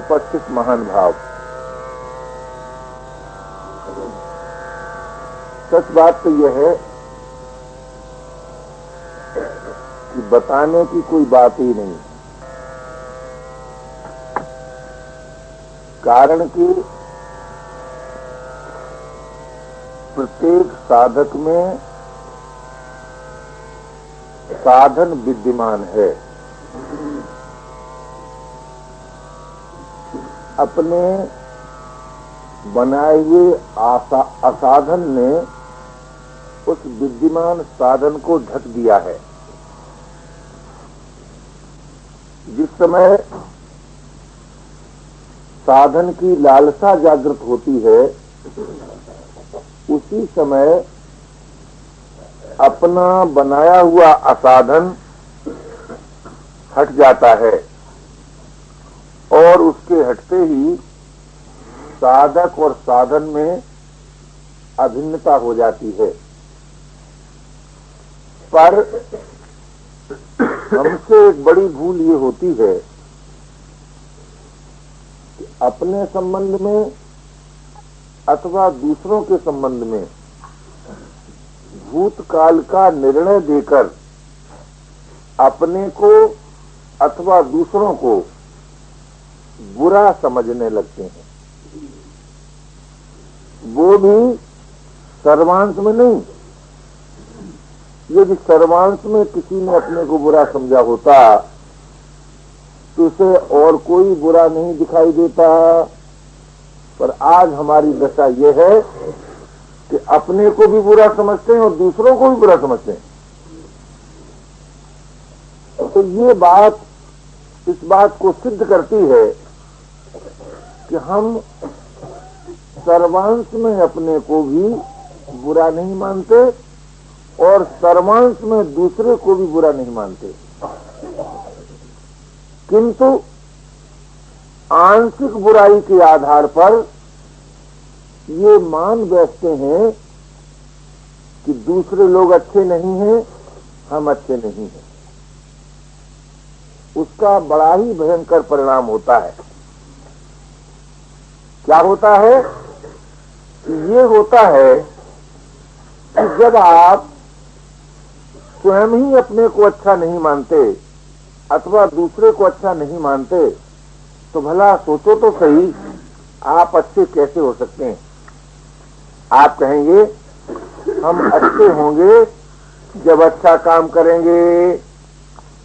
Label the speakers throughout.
Speaker 1: उपस्थित महान भाव, सच बात तो यह है कि बताने की कोई बात ही नहीं, कारण कि प्रत्येक साधक में साधन विद्यमान है। अपने बनाए हुए असाधन ने उस विद्यमान साधन को ढक दिया है। जिस समय साधन की लालसा जागृत होती है, उसी समय अपना बनाया हुआ असाधन हट जाता है और उसके हटते ही साधक और साधन में अभिन्नता हो जाती है। पर हमसे एक बड़ी भूल ये होती है कि अपने संबंध में अथवा दूसरों के संबंध में भूतकाल का निर्णय देकर अपने को अथवा दूसरों को बुरा समझने लगते हैं। वो भी सर्वांश में नहीं। यदि सर्वांश में किसी ने अपने को बुरा समझा होता तो उसे और कोई बुरा नहीं दिखाई देता। पर आज हमारी दशा यह है कि अपने को भी बुरा समझते हैं और दूसरों को भी बुरा समझते हैं। तो ये बात इस बात को सिद्ध करती है कि हम सर्वांश में अपने को भी बुरा नहीं मानते और सर्वांश में दूसरे को भी बुरा नहीं मानते, किंतु आंशिक बुराई के आधार पर ये मान बैठते हैं कि दूसरे लोग अच्छे नहीं हैं, हम अच्छे नहीं हैं। उसका बड़ा ही भयंकर परिणाम होता है। क्या होता है? ये होता है कि जब आप स्वयं ही अपने को अच्छा नहीं मानते अथवा दूसरे को अच्छा नहीं मानते तो भला सोचो तो सही, आप अच्छे कैसे हो सकते हैं? आप कहेंगे हम अच्छे होंगे जब अच्छा काम करेंगे।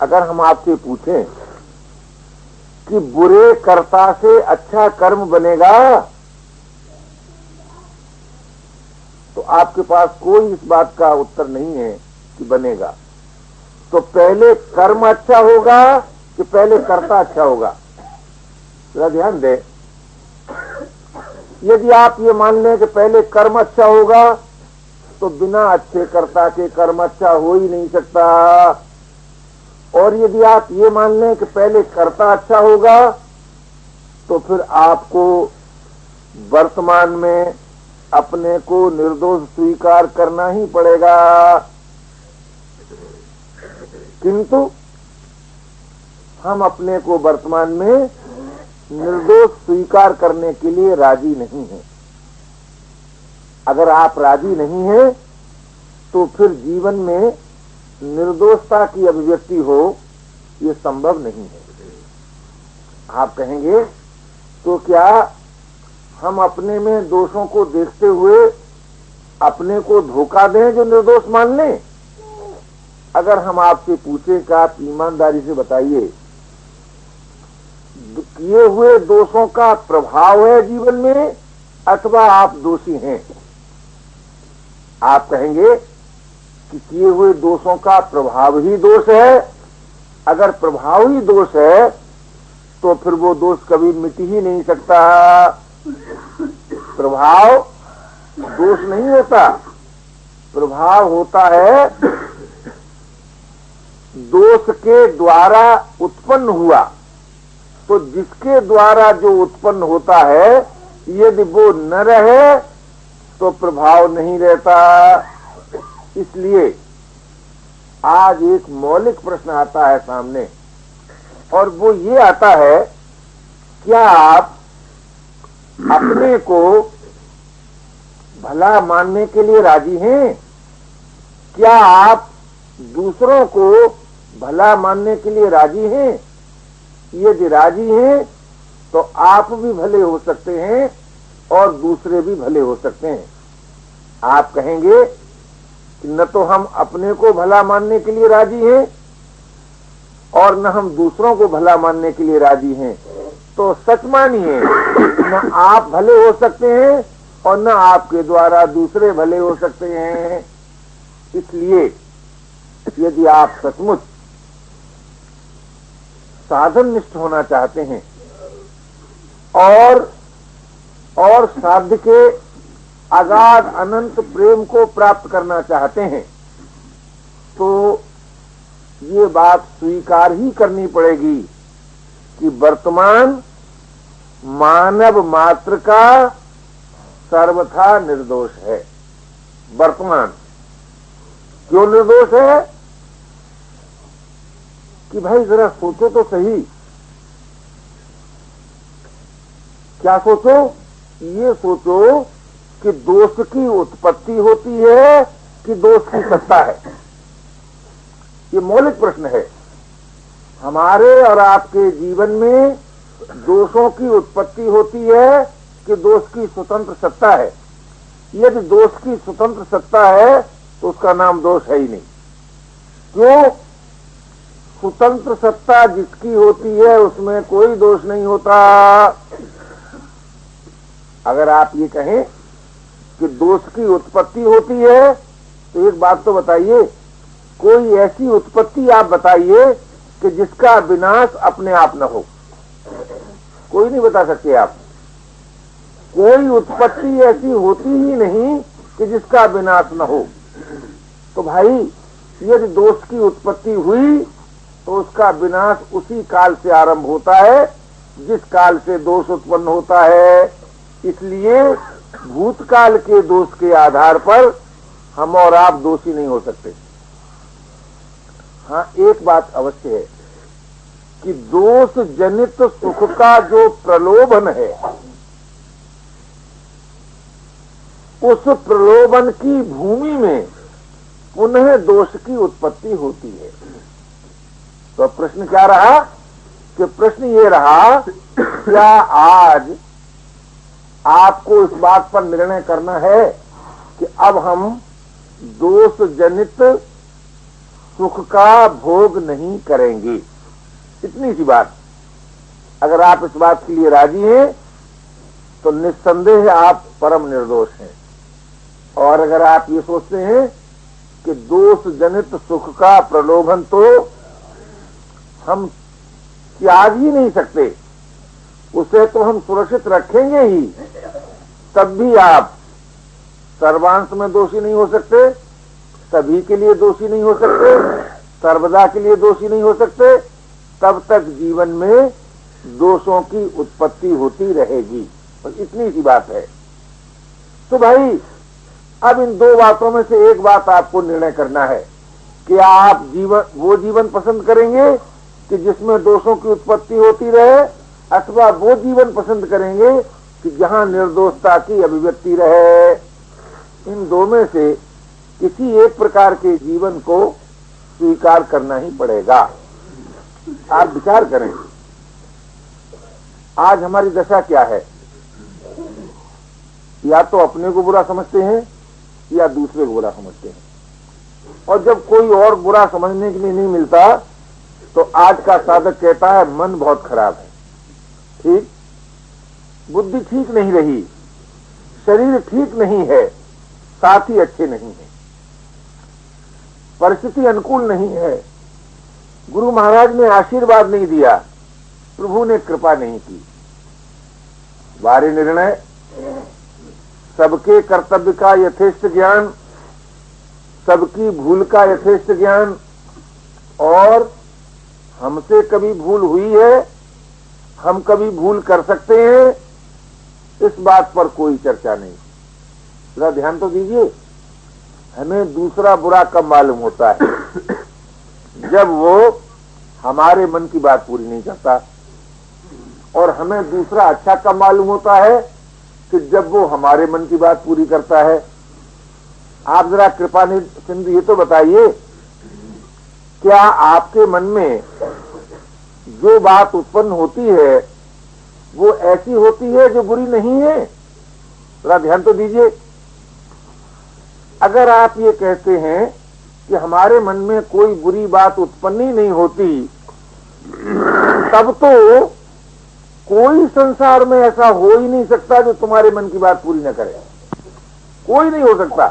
Speaker 1: अगर हम आपसे पूछें कि बुरे कर्ता से अच्छा कर्म बनेगा, तो आपके पास कोई इस बात का उत्तर नहीं है कि बनेगा। तो पहले कर्म अच्छा होगा कि पहले कर्ता अच्छा होगा? जरा ध्यान दें। यदि आप ये मान लें कि पहले कर्म अच्छा होगा तो बिना अच्छे कर्ता के कर्म अच्छा हो ही नहीं सकता। और यदि आप ये मान लें कि पहले कर्ता अच्छा होगा तो फिर आपको वर्तमान में अपने को निर्दोष स्वीकार करना ही पड़ेगा। किंतु हम अपने को वर्तमान में निर्दोष स्वीकार करने के लिए राजी नहीं हैं। अगर आप राजी नहीं हैं तो फिर जीवन में निर्दोषता की अभिव्यक्ति हो ये संभव नहीं है। आप कहेंगे तो क्या हम अपने में दोषों को देखते हुए अपने को धोखा दें जो निर्दोष मान लें? अगर हम आपसे पूछें कि आप ईमानदारी से बताइए, किए हुए दोषों का प्रभाव है जीवन में अथवा आप दोषी हैं? आप कहेंगे कि किए हुए दोषों का प्रभाव ही दोष है। अगर प्रभाव ही दोष है तो फिर वो दोष कभी मिट ही नहीं सकता। प्रभाव दोष नहीं होता, प्रभाव होता है दोष के द्वारा उत्पन्न हुआ। तो जिसके द्वारा जो उत्पन्न होता है यदि वो न रहे तो प्रभाव नहीं रहता। इसलिए आज एक मौलिक प्रश्न आता है सामने, और वो ये आता है क्या आप अपने को भला मानने के लिए राजी हैं? क्या आप दूसरों को भला मानने के लिए राजी हैं? यदि राजी हैं तो आप भी भले हो सकते हैं और दूसरे भी भले हो सकते हैं। आप कहेंगे कि न तो हम अपने को भला मानने के लिए राजी हैं और न हम दूसरों को भला मानने के लिए राजी हैं, तो सच मानिए न आप भले हो सकते हैं और न आपके द्वारा दूसरे भले हो सकते हैं। इसलिए यदि आप सचमुच साधन निष्ठ होना चाहते हैं और साध्य के अगाध अनंत प्रेम को प्राप्त करना चाहते हैं, तो ये बात स्वीकार ही करनी पड़ेगी कि वर्तमान मानव मात्र का सर्वथा निर्दोष है। वर्तमान क्यों निर्दोष है? कि भाई जरा सोचो तो सही। क्या सोचो? ये सोचो कि दोष की उत्पत्ति होती है कि दोष की सत्ता है। ये मौलिक प्रश्न है। हमारे और आपके जीवन में दोषों की उत्पत्ति होती है कि दोष की स्वतंत्र सत्ता है? यदि दोष की स्वतंत्र सत्ता है तो उसका नाम दोष है ही नहीं। क्यों? स्वतंत्र सत्ता जिसकी होती है उसमें कोई दोष नहीं होता। अगर आप ये कहें कि दोष की उत्पत्ति होती है तो एक बात तो बताइए, कोई ऐसी उत्पत्ति आप बताइए कि जिसका विनाश अपने आप न हो। कोई नहीं बता सकते आप। कोई उत्पत्ति ऐसी होती ही नहीं कि जिसका विनाश न हो। तो भाई यदि दोष की उत्पत्ति हुई तो उसका विनाश उसी काल से आरंभ होता है जिस काल से दोष उत्पन्न होता है। इसलिए भूतकाल के दोष के आधार पर हम और आप दोषी नहीं हो सकते। हाँ, एक बात अवश्य है कि दोष जनित सुख का जो प्रलोभन है, उस प्रलोभन की भूमि में पुनः दोष की उत्पत्ति होती है। तो प्रश्न क्या रहा? कि प्रश्न ये रहा, क्या आज आपको इस बात पर निर्णय करना है कि अब हम दोष जनित सुख का भोग नहीं करेंगे? इतनी सी बात। अगर आप इस बात के लिए राजी हैं तो निस्संदेह आप परम निर्दोष हैं। और अगर आप ये सोचते हैं कि दोष जनित सुख का प्रलोभन तो हम त्याग ही नहीं सकते, उसे तो हम सुरक्षित रखेंगे ही, तब भी आप सर्वांश में दोषी नहीं हो सकते, सभी के लिए दोषी नहीं हो सकते, सर्वदा के लिए दोषी नहीं हो सकते। तब तक जीवन में दोषों की उत्पत्ति होती रहेगी। और इतनी सी बात है। तो भाई अब इन दो बातों में से एक बात आपको निर्णय करना है कि आप वो जीवन पसंद करेंगे कि जिसमें दोषों की उत्पत्ति होती रहे, अथवा वो जीवन पसंद करेंगे कि जहां निर्दोषता की अभिव्यक्ति रहे। इन दो में से किसी एक प्रकार के जीवन को स्वीकार करना ही पड़ेगा। आप विचार करें, आज हमारी दशा क्या है? या तो अपने को बुरा समझते हैं या दूसरे को बुरा समझते हैं। और जब कोई और बुरा समझने के लिए नहीं मिलता तो आज का साधक कहता है मन बहुत खराब है, ठीक, बुद्धि ठीक नहीं रही, शरीर ठीक नहीं है, साथी अच्छे नहीं है, परिस्थिति अनुकूल नहीं है, गुरु महाराज ने आशीर्वाद नहीं दिया, प्रभु ने कृपा नहीं की। बारे निर्णय, सबके कर्तव्य का यथेष्ट ज्ञान, सबकी भूल का यथेष्ट ज्ञान, और हमसे कभी भूल हुई है, हम कभी भूल कर सकते हैं, इस बात पर कोई चर्चा नहीं। जरा ध्यान तो दीजिए, हमें दूसरा बुरा कब मालूम होता है? जब वो हमारे मन की बात पूरी नहीं करता। और हमें दूसरा अच्छा कब मालूम होता है कि जब वो हमारे मन की बात पूरी करता है। आप जरा कृपा सिंधु ये तो बताइए, क्या आपके मन में जो बात उत्पन्न होती है वो ऐसी होती है जो बुरी नहीं है? जरा ध्यान तो दीजिए। अगर आप ये कहते हैं कि हमारे मन में कोई बुरी बात उत्पन्न ही नहीं होती, तब तो कोई संसार में ऐसा हो ही नहीं सकता जो तुम्हारे मन की बात पूरी न करे। कोई नहीं हो सकता।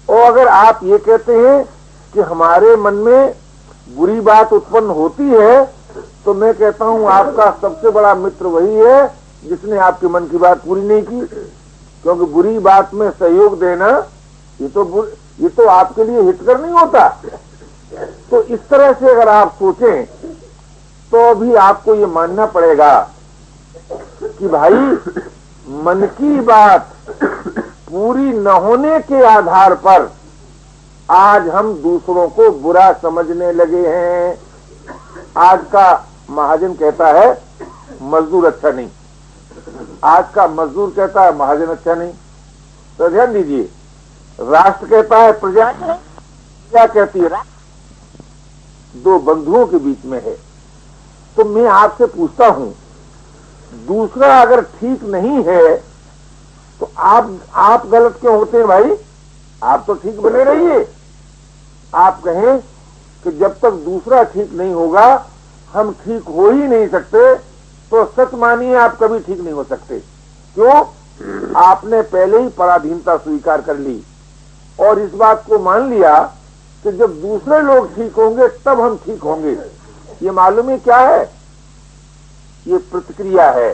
Speaker 1: और अगर आप ये कहते हैं कि हमारे मन में बुरी बात उत्पन्न होती है, तो मैं कहता हूं आपका सबसे बड़ा मित्र वही है जिसने आपके मन की बात पूरी नहीं की। क्योंकि बुरी बात में सहयोग देना ये तो आपके लिए हितकर नहीं होता। तो इस तरह से अगर आप सोचें तो अभी आपको ये मानना पड़ेगा कि भाई मन की बात पूरी न होने के आधार पर आज हम दूसरों को बुरा समझने लगे हैं। आज का महाजन कहता है मजदूर अच्छा नहीं, आज का मजदूर कहता है महाजन अच्छा नहीं। तो ध्यान दीजिए, राष्ट्र कहता है प्रजा क्या कहती है, दो बंधुओं के बीच में है। तो मैं आपसे पूछता हूं, दूसरा अगर ठीक नहीं है तो आप गलत क्यों होते हैं भाई? आप तो ठीक बने रहिए। आप कहें कि जब तक दूसरा ठीक नहीं होगा हम ठीक हो ही नहीं सकते, तो सच मानिए आप कभी ठीक नहीं हो सकते। क्यों? आपने पहले ही पराधीनता स्वीकार कर ली और इस बात को मान लिया कि जब दूसरे लोग ठीक होंगे तब हम ठीक होंगे। ये मालूम है क्या है? ये प्रतिक्रिया है,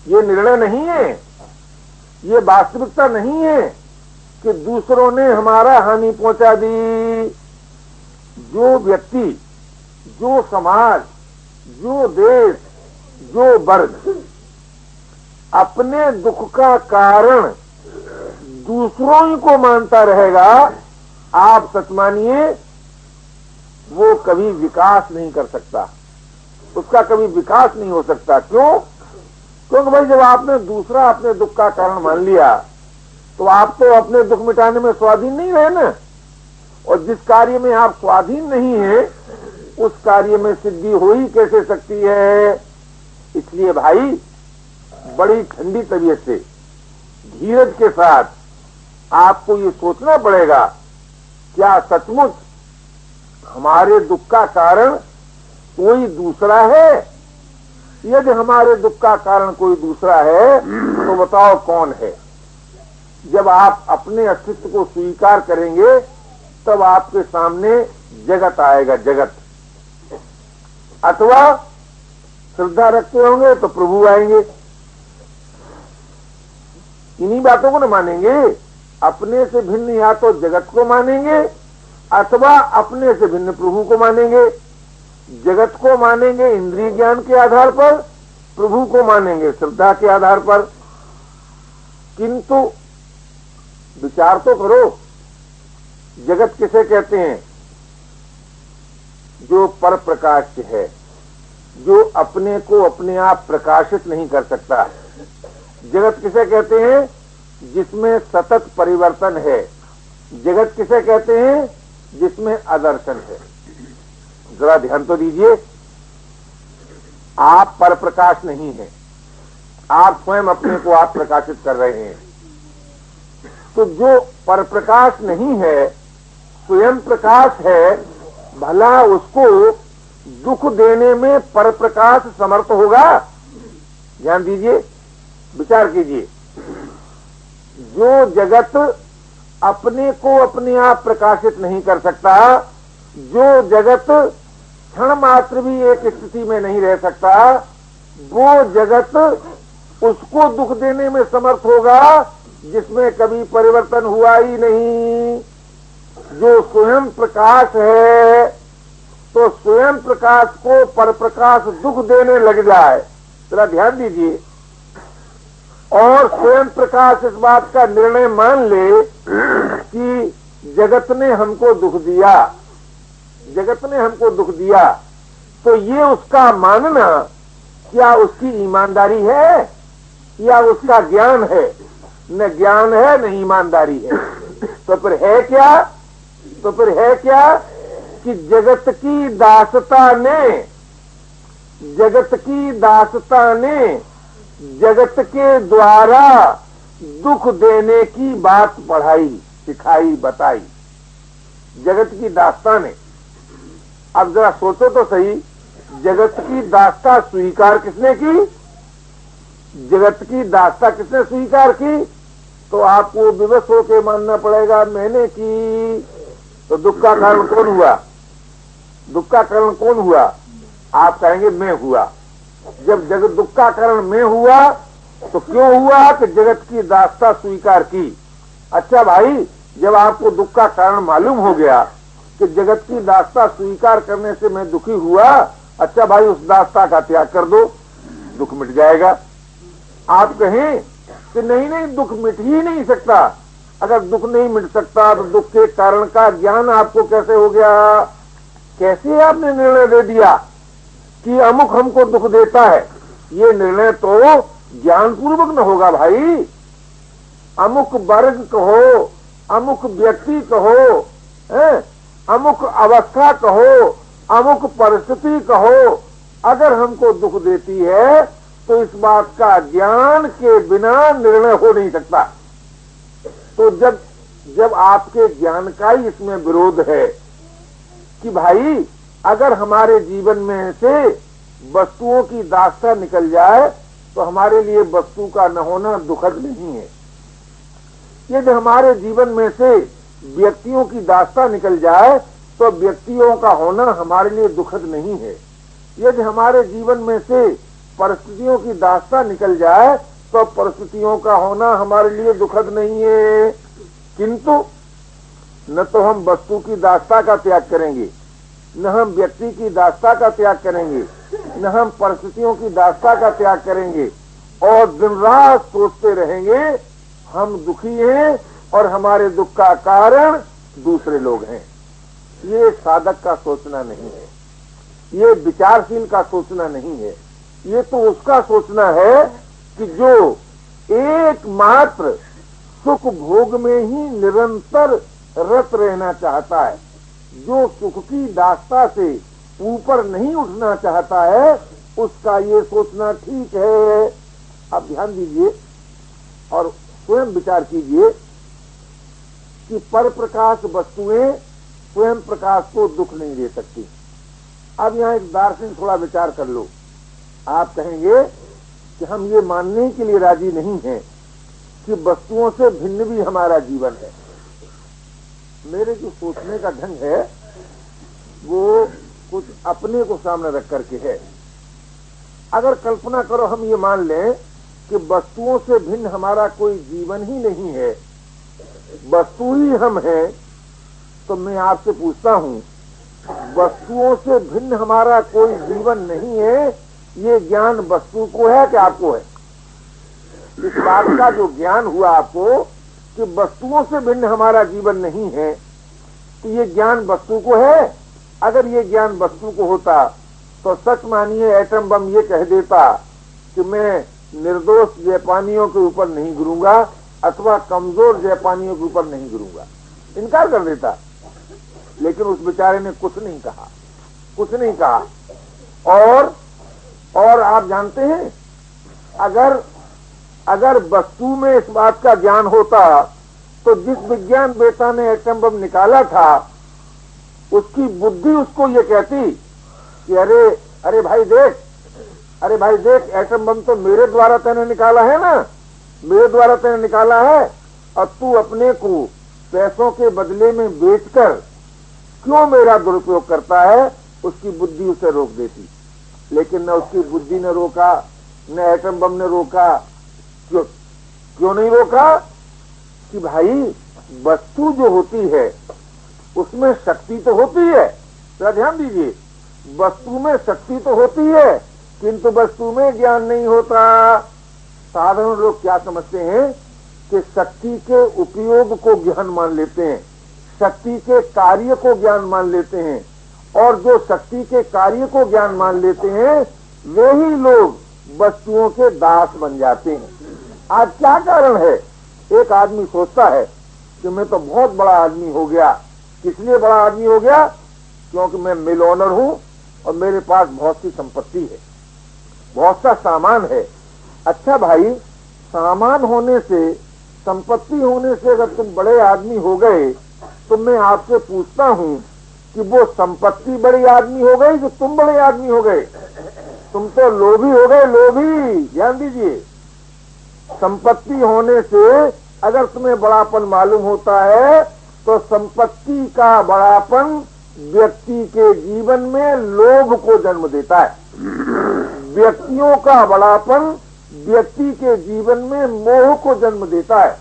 Speaker 1: ये निर्णय नहीं है, ये वास्तविकता नहीं है कि दूसरों ने हमारा हानि पहुंचा दी। जो व्यक्ति, जो समाज, जो देश, जो वर्ग अपने दुख का कारण दूसरों ही को मानता रहेगा, आप सच मानिए वो कभी विकास नहीं कर सकता, उसका कभी विकास नहीं हो सकता। क्यों? क्योंकि भाई जब आपने दूसरा अपने दुख का कारण मान लिया तो आप तो अपने दुख मिटाने में स्वाधीन नहीं रहे ना। और जिस कार्य में आप स्वाधीन नहीं है उस कार्य में सिद्धि हो ही कैसे सकती है? इसलिए भाई बड़ी ठंडी तबीयत से, धीरज के साथ आपको ये सोचना पड़ेगा, क्या सचमुच हमारे दुख का कारण कोई दूसरा है? यदि हमारे दुख का कारण कोई दूसरा है तो बताओ कौन है? जब आप अपने अस्तित्व को स्वीकार करेंगे तब आपके सामने जगत आएगा, जगत। अथवा श्रद्धा रखते होंगे तो प्रभु आएंगे। इन्हीं बातों को न मानेंगे, अपने से भिन्न या तो जगत को मानेंगे अथवा अपने से भिन्न प्रभु को मानेंगे। जगत को मानेंगे इंद्रिय ज्ञान के आधार पर, प्रभु को मानेंगे श्रद्धा के आधार पर। किंतु विचार तो करो, जगत किसे कहते हैं? जो पर प्रकाश है, जो अपने को अपने आप प्रकाशित नहीं कर सकता। जगत किसे कहते हैं? जिसमें सतत परिवर्तन है। जगत किसे कहते हैं? जिसमें आदर्शन है। जरा ध्यान तो दीजिए, आप पर प्रकाश नहीं है, आप स्वयं अपने को आप प्रकाशित कर रहे हैं। तो जो पर प्रकाश नहीं है, स्वयं प्रकाश है, भला उसको दुख देने में पर प्रकाश समर्थ होगा? ध्यान दीजिए, विचार कीजिए। जो जगत अपने को अपने आप प्रकाशित नहीं कर सकता, जो जगत क्षण मात्र भी एक स्थिति में नहीं रह सकता, वो जगत उसको दुख देने में समर्थ होगा जिसमें कभी परिवर्तन हुआ ही नहीं। जो स्वयं प्रकाश है, तो स्वयं प्रकाश को पर प्रकाश दुख देने लग जाए, जरा ध्यान दीजिए, और स्वयं प्रकाश इस बात का निर्णय मान ले कि जगत ने हमको दुख दिया, जगत ने हमको दुख दिया, तो ये उसका मानना क्या उसकी ईमानदारी है या उसका ज्ञान है? न ज्ञान है न ईमानदारी है। तो फिर है क्या? तो फिर है क्या कि जगत की दासता ने जगत के द्वारा दुख देने की बात पढ़ाई, सिखाई, बताई। जगत की दास्ता ने। अब जरा सोचो तो सही, जगत की दास्ता स्वीकार किसने की? जगत की दास्ता किसने स्वीकार की? तो आपको विवश होकर मानना पड़ेगा मैंने की। तो दुख का कारण कौन हुआ? दुख का कारण कौन हुआ? आप कहेंगे मैं हुआ। जब जगत दुख का कारण मैं हुआ तो क्यों हुआ? कि जगत की दास्ता स्वीकार की। अच्छा भाई, जब आपको दुख का कारण मालूम हो गया कि जगत की दास्ता स्वीकार करने से मैं दुखी हुआ, अच्छा भाई उस दास्ता का त्याग कर दो, दुख मिट जाएगा। आप कहें कि नहीं नहीं, दुख मिट ही नहीं सकता। अगर दुख नहीं मिट सकता तो दुख के कारण का ज्ञान आपको कैसे हो गया? कैसे आपने निर्णय दे दिया कि अमुक हमको दुख देता है? ये निर्णय तो ज्ञान पूर्वक न होगा भाई। अमुक वर्ग कहो, अमुक व्यक्ति कहो, अमुक अवस्था कहो, अमुक परिस्थिति कहो, अगर हमको दुख देती है तो इस बात का ज्ञान के बिना निर्णय हो नहीं सकता। तो जब आपके ज्ञान का ही इसमें विरोध है कि भाई अगर हमारे जीवन में से वस्तुओं की दास्ता निकल जाए तो हमारे लिए वस्तु का न होना दुखद नहीं है। यदि हमारे जीवन में से व्यक्तियों की दास्ता निकल जाए तो व्यक्तियों का होना हमारे लिए दुखद नहीं है। यदि हमारे जीवन में से परिस्थितियों की दास्ता निकल जाए तो परिस्थितियों का होना हमारे लिए दुखद नहीं है। किंतु न तो हम वस्तु की दास्ता का त्याग करेंगे, न हम व्यक्ति की दास्ता का त्याग करेंगे, न हम परिस्थितियों की दास्ता का त्याग करेंगे, और दिन रात सोचते रहेंगे हम दुखी हैं और हमारे दुख का कारण दूसरे लोग हैं। ये साधक का सोचना नहीं है, ये विचारशील का सोचना नहीं है। ये तो उसका सोचना है कि जो एकमात्र सुख भोग में ही निरंतर रत रहना चाहता है, जो सुख की दास्ता से ऊपर नहीं उठना चाहता है, उसका ये सोचना ठीक है। आप ध्यान दीजिए और स्वयं विचार कीजिए कि पर प्रकाश वस्तुएं स्वयं प्रकाश को दुख नहीं दे सकती। अब यहाँ एक दार्शनिक थोड़ा विचार कर लो। आप कहेंगे कि हम ये मानने के लिए राजी नहीं हैं कि वस्तुओं से भिन्न भी हमारा जीवन है। मेरे जो सोचने का ढंग है वो कुछ अपने को सामने रख करके है। अगर कल्पना करो हम ये मान लें कि वस्तुओं से भिन्न हमारा कोई जीवन ही नहीं है, वस्तु ही हम हैं, तो मैं आपसे पूछता हूं, वस्तुओं से भिन्न हमारा कोई जीवन नहीं है, ये ज्ञान वस्तु को है कि आपको है? इस बात का जो ज्ञान हुआ आपको कि वस्तुओं से भिन्न हमारा जीवन नहीं है, तो ये ज्ञान वस्तु को है। अगर ये ज्ञान वस्तु को होता तो सच मानिए एटम बम ये कह देता कि मैं निर्दोष जापानियों के ऊपर नहीं गिरूंगा अथवा कमजोर जापानियों के ऊपर नहीं गिरूंगा, इनकार कर देता। लेकिन उस बेचारे ने कुछ नहीं कहा, कुछ नहीं कहा। और आप जानते हैं, अगर वस्तु में इस बात का ज्ञान होता तो जिस विज्ञान बेटा ने एटम बम निकाला था उसकी बुद्धि उसको ये कहती कि अरे भाई देख, एटम बम तो मेरे द्वारा तूने निकाला है ना, मेरे द्वारा तूने निकाला है, और तू अपने को पैसों के बदले में बेचकर क्यों मेरा दुरुपयोग करता है? उसकी बुद्धि उसे रोक देती। लेकिन न उसकी बुद्धि ने रोका, न एटम बम ने रोका। क्यों नहीं रोका? कि भाई वस्तु जो होती है उसमें शक्ति तो होती है। जरा ध्यान दीजिए, वस्तु में शक्ति तो होती है किंतु वस्तु में ज्ञान नहीं होता। साधारण लोग क्या समझते हैं कि शक्ति के उपयोग को ज्ञान मान लेते हैं, शक्ति के कार्य को ज्ञान मान लेते हैं, और जो शक्ति के कार्य को ज्ञान मान लेते हैं वे ही लोग वस्तुओं के दास बन जाते हैं। आज क्या कारण है? एक आदमी सोचता है कि मैं तो बहुत बड़ा आदमी हो गया। किस लिए बड़ा आदमी हो गया? क्योंकि मैं मिल ओनर हूं और मेरे पास बहुत सी संपत्ति है, बहुत सा सामान है। अच्छा भाई, सामान होने से, संपत्ति होने से अगर तुम बड़े आदमी हो गए तो मैं आपसे पूछता हूं कि वो संपत्ति बड़ी आदमी हो गई कि तुम बड़े आदमी हो गए? तुम तो लोभी हो गए, लोभी। ध्यान दीजिए, संपत्ति होने से अगर तुम्हें बड़ापन मालूम होता है तो संपत्ति का बड़ापन व्यक्ति के जीवन में लोभ को जन्म देता है। व्यक्तियों का बड़ापन व्यक्ति के जीवन में मोह को जन्म देता है।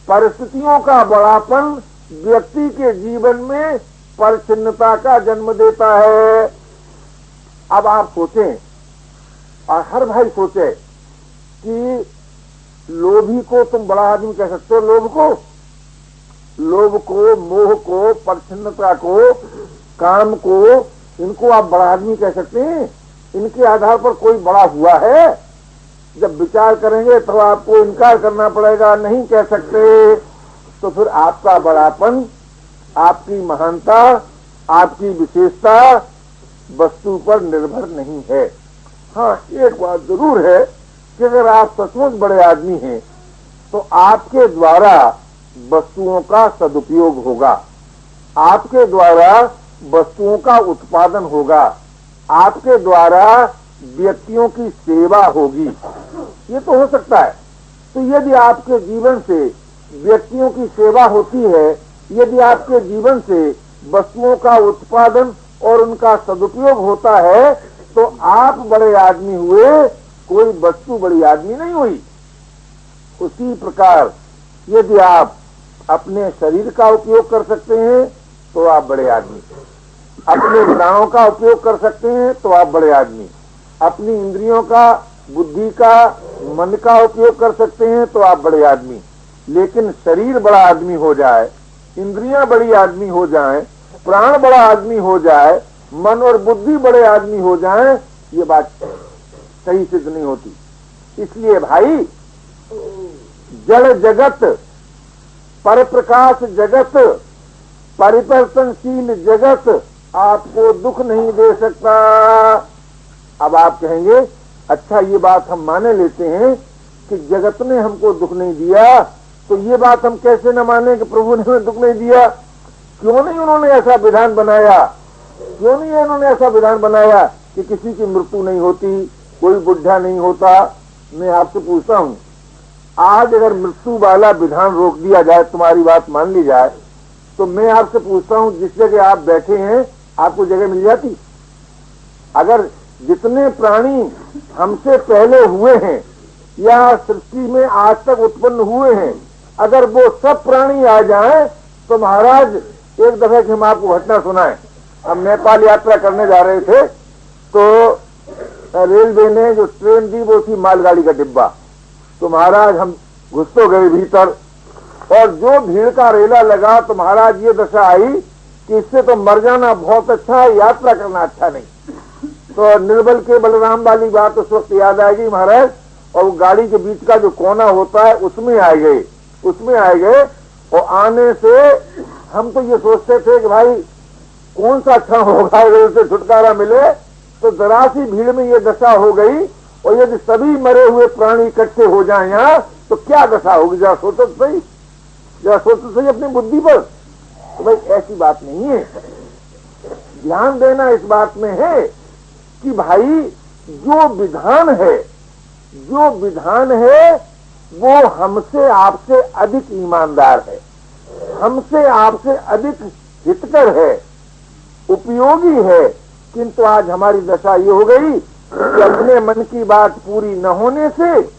Speaker 1: परिस्थितियों का बड़ापन व्यक्ति के जीवन में परिच्छिन्नता का जन्म देता है। अब आप सोचें, और हर भाई सोचे कि लोभी को तुम बड़ा आदमी कह सकते हो? लोभ को, मोह को, परिच्छिन्नता को, काम को, इनको आप बड़ा आदमी कह सकते हैं? इनके आधार पर कोई बड़ा हुआ है? जब विचार करेंगे तो आपको इनकार करना पड़ेगा, नहीं कह सकते। तो फिर आपका बड़ापन, आपकी महानता, आपकी विशेषता वस्तु पर निर्भर नहीं है। हाँ, एक बात जरूर है कि अगर आप सचमुच बड़े आदमी हैं तो आपके द्वारा वस्तुओं का सदुपयोग होगा, आपके द्वारा वस्तुओं का उत्पादन होगा, आपके द्वारा व्यक्तियों की सेवा होगी। ये तो हो सकता है। तो यदि आपके जीवन से व्यक्तियों की सेवा होती है, यदि आपके जीवन से वस्तुओं का उत्पादन और उनका सदुपयोग होता है, तो आप बड़े आदमी हुए, कोई वस्तु बड़ी आदमी नहीं हुई। उसी प्रकार यदि आप अपने शरीर का उपयोग कर सकते हैं तो आप बड़े आदमी, अपने प्राणों का उपयोग कर सकते हैं तो आप बड़े आदमी, अपनी इंद्रियों का, बुद्धि का, मन का उपयोग कर सकते हैं तो आप बड़े आदमी। लेकिन शरीर बड़ा आदमी हो जाए, इंद्रियां बड़ी आदमी हो जाएं, प्राण बड़ा आदमी हो जाए, मन और बुद्धि बड़े आदमी हो जाएं, ये बात सही सिद्ध नहीं होती। इसलिए भाई, जड़ जगत, पर प्रकाश जगत, परिवर्तनशील जगत आपको दुख नहीं दे सकता। अब आप कहेंगे, अच्छा ये बात हम माने लेते हैं कि जगत ने हमको दुख नहीं दिया, तो ये बात हम कैसे न माने कि प्रभु ने हमें दुख नहीं दिया? क्यों नहीं उन्होंने ऐसा विधान बनाया? क्यों नहीं उन्होंने ऐसा विधान बनाया कि किसी की मृत्यु नहीं होती, कोई बुढ़ा नहीं होता? मैं आपसे पूछता हूँ, आज अगर मृत्यु वाला विधान रोक दिया जाए, तुम्हारी बात मान ली जाए, तो मैं आपसे पूछता हूँ, जिस जगह आप बैठे हैं आपको जगह मिल जाती? अगर जितने प्राणी हमसे पहले हुए हैं या सृष्टि में आज तक उत्पन्न हुए हैं, अगर वो सब प्राणी आ जाएं, तो महाराज एक दफे की हम आपको घटना सुनाए। हम नेपाल यात्रा करने जा रहे थे, तो रेलवे ने जो ट्रेन दी वो थी मालगाड़ी का डिब्बा। तो महाराज हम घुस तो गए भीतर, और जो भीड़ का रेला लगा, तो महाराज ये दशा आई कि इससे तो मर जाना बहुत अच्छा है, यात्रा करना अच्छा नहीं। तो निर्बल के बलराम वाली बात उस वक्त याद आएगी महाराज, और वो गाड़ी के बीच का जो कोना होता है उसमें आ गए, और आने से हम तो ये सोचते थे कि भाई कौन सा क्षण होगा रेल से छुटकारा मिले, तो जरा सी भीड़ में ये दशा हो गई। और यदि सभी मरे हुए प्राणी इकट्ठे हो जाए यहाँ, तो क्या दशा होगी? जरा सोचो सही, जरा सोचो सही अपनी बुद्धि पर। तो भाई ऐसी बात नहीं है। ध्यान देना इस बात में है कि भाई जो विधान है वो हमसे आपसे अधिक ईमानदार है, हमसे आपसे अधिक हितकर है, उपयोगी है। किंतु आज हमारी दशा ये हो गई कि अपने मन की बात पूरी न होने से,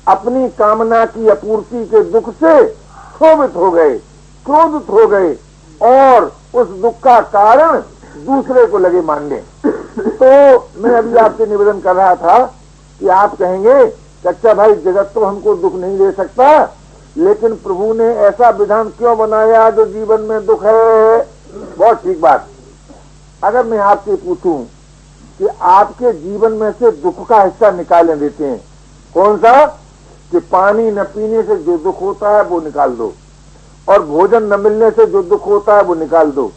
Speaker 1: अपनी कामना की आपूर्ति के दुख से क्षोभित हो गए, क्रोधित हो गए, और उस दुख का कारण दूसरे को लगे मानने। तो मैं अभी आपसे निवेदन कर रहा था कि आप कहेंगे कि अच्छा भाई, जगत तो हमको दुख नहीं दे सकता, लेकिन प्रभु ने ऐसा विधान क्यों बनाया जो जीवन में दुख है? बहुत ठीक बात। अगर मैं आपसे पूछूं कि आपके जीवन में से दुख का हिस्सा निकालने देते हैं। कौन सा? कि पानी न पीने से जो दुख होता है वो निकाल दो, और भोजन न मिलने से जो दुख होता है वो निकाल दो।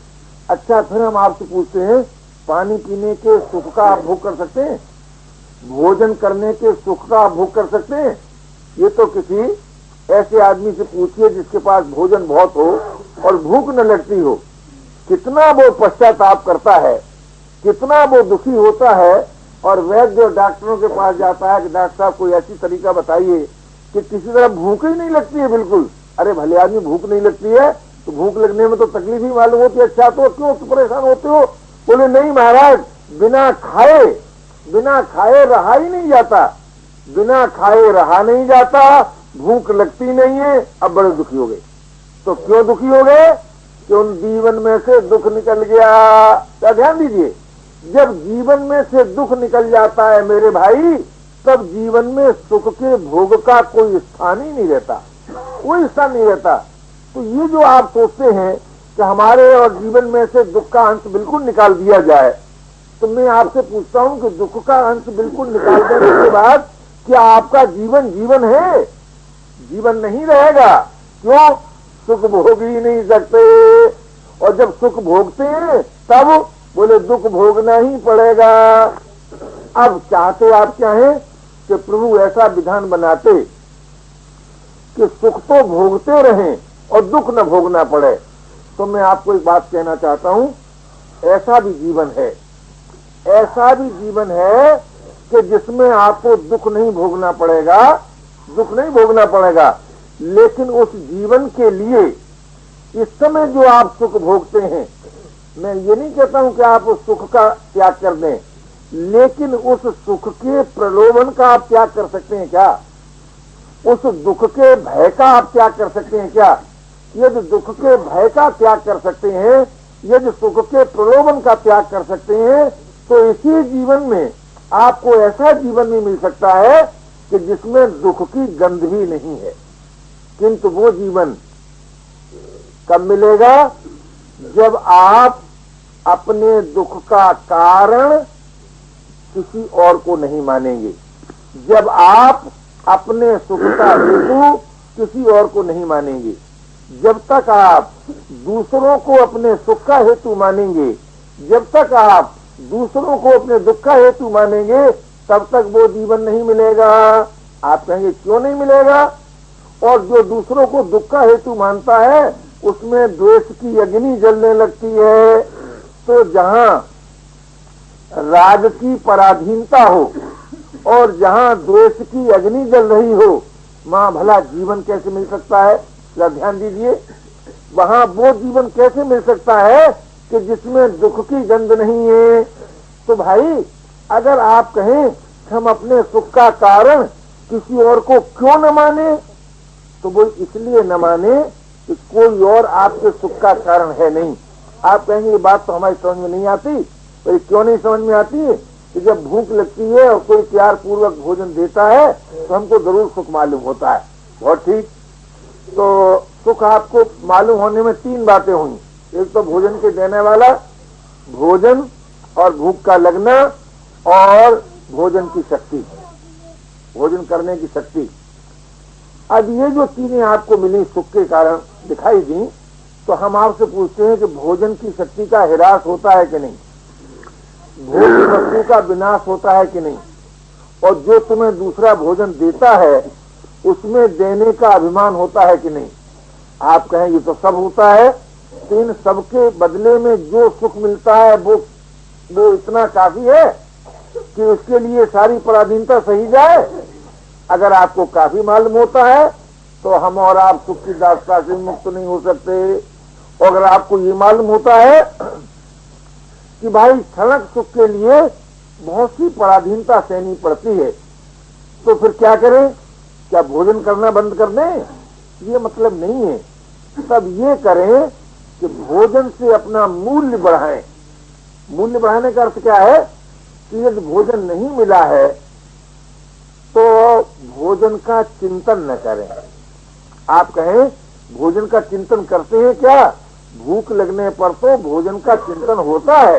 Speaker 1: अच्छा, फिर हम आपसे पूछते हैं, पानी पीने के सुख का आप भोग कर सकते हैं? भोजन करने के सुख का आप भोग कर सकते हैं? ये तो किसी ऐसे आदमी से पूछिए जिसके पास भोजन बहुत हो और भूख न लगती हो, कितना वो पश्चाताप करता है, कितना वो दुखी होता है, और वैद्य और डॉक्टरों के पास जाता है कि डॉक्टर साहब कोई ऐसी तरीका बताइए कि किसी तरह भूख ही नहीं लगती है बिल्कुल। अरे भले आदमी, भूख नहीं लगती है तो भूख लगने में तो तकलीफ ही मालूम होती है। अच्छा, तो क्यों परेशान होते हो? बोले नहीं महाराज, बिना खाए रहा ही नहीं जाता, बिना खाए रहा नहीं जाता, भूख लगती नहीं है। अब बड़े दुखी हो गए। तो क्यों दुखी हो गए? कि उन जीवन में से दुख निकल गया। क्या ध्यान दीजिए, जब जीवन में से दुख निकल जाता है मेरे भाई, तब जीवन में सुख के भोग का कोई स्थान ही नहीं रहता, कोई स्थान नहीं रहता। तो ये जो आप सोचते हैं कि हमारे और जीवन में से दुख का अंश बिल्कुल निकाल दिया जाए, तो मैं आपसे पूछता हूं कि दुख का अंश बिल्कुल निकाल देने के बाद क्या आपका जीवन जीवन है? जीवन नहीं रहेगा। क्यों? सुख भोग ही नहीं सकते, और जब सुख भोगते हैं तब बोले दुख भोगना ही पड़ेगा। अब चाहते आप क्या है कि प्रभु ऐसा विधान बनाते कि सुख तो भोगते रहें और दुख न भोगना पड़े। तो मैं आपको एक बात कहना चाहता हूं, ऐसा भी जीवन है, ऐसा भी जीवन है कि जिसमें आपको दुख नहीं भोगना पड़ेगा, दुख नहीं भोगना पड़ेगा। लेकिन उस जीवन के लिए इस समय जो आप सुख भोगते हैं, मैं ये नहीं कहता हूं कि आप उस सुख का त्याग कर दें, लेकिन उस सुख के प्रलोभन का आप त्याग कर सकते हैं क्या? उस दुख के भय का आप त्याग कर सकते हैं क्या? यदि दुख के भय का त्याग कर सकते हैं, यदि सुख के प्रलोभन का त्याग कर सकते हैं, तो इसी जीवन में आपको ऐसा जीवन भी मिल सकता है कि जिसमें दुख की गंध भी नहीं है। किंतु वो जीवन कब मिलेगा? जब आप अपने दुख का कारण किसी और को नहीं मानेंगे, जब आप अपने सुख का हेतु किसी और को नहीं मानेंगे। जब तक आप दूसरों को अपने सुख का हेतु मानेंगे, जब तक आप दूसरों को अपने दुख का हेतु मानेंगे, तब तक वो जीवन नहीं मिलेगा। आप कहेंगे क्यों नहीं मिलेगा? और जो दूसरों को दुख का हेतु मानता है उसमें द्वेष की अग्नि जलने लगती है। तो जहां राग की पराधीनता हो और जहां द्वेष की अग्नि जल रही हो, मां भला जीवन कैसे मिल सकता है? जरा ध्यान दीजिए, वहां वो जीवन कैसे मिल सकता है कि जिसमें दुख की गंध नहीं है। तो भाई, अगर आप कहें कि हम अपने सुख का कारण किसी और को क्यों न माने, तो वो इसलिए न माने कि कोई और आपके सुख का कारण है नहीं। आप कहेंगे ये बात तो हमारी समझ में नहीं आती, पर क्यों नहीं समझ में आती है कि जब भूख लगती है और कोई प्यार पूर्वक भोजन देता है तो हमको जरूर सुख मालूम होता है। बहुत ठीक। तो सुख आपको मालूम होने में तीन बातें हुई। एक तो भोजन के देने वाला, भोजन और भूख का लगना, और भोजन की शक्ति, भोजन करने की शक्ति। अब ये जो चीजें आपको मिली सुख के कारण दिखाई दी, तो हम आपसे पूछते हैं कि भोजन की शक्ति का ह्रास होता है कि नहीं, भोग वस्तु का विनाश होता है कि नहीं, और जो तुम्हें दूसरा भोजन देता है उसमें देने का अभिमान होता है कि नहीं। आप कहें ये तो सब होता है, तो इन सबके बदले में जो सुख मिलता है वो इतना काफी है कि उसके लिए सारी पराधीनता सही जाए। अगर आपको काफी मालूम होता है तो हम और आप सुख की दास्ता से मुक्त नहीं हो सकते। और अगर आपको ये मालूम होता है कि भाई क्षणिक सुख के लिए बहुत सी पराधीनता सहनी पड़ती है, तो फिर क्या करें? क्या भोजन करना बंद कर दें? ये मतलब नहीं है। तब ये करें कि भोजन से अपना मूल्य बढ़ाएं। मूल्य बढ़ाने का अर्थ क्या है कि यदि भोजन नहीं मिला है तो भोजन का चिंतन न करें। आप कहें भोजन का चिंतन करते हैं क्या? भूख लगने पर तो भोजन का चिंतन होता है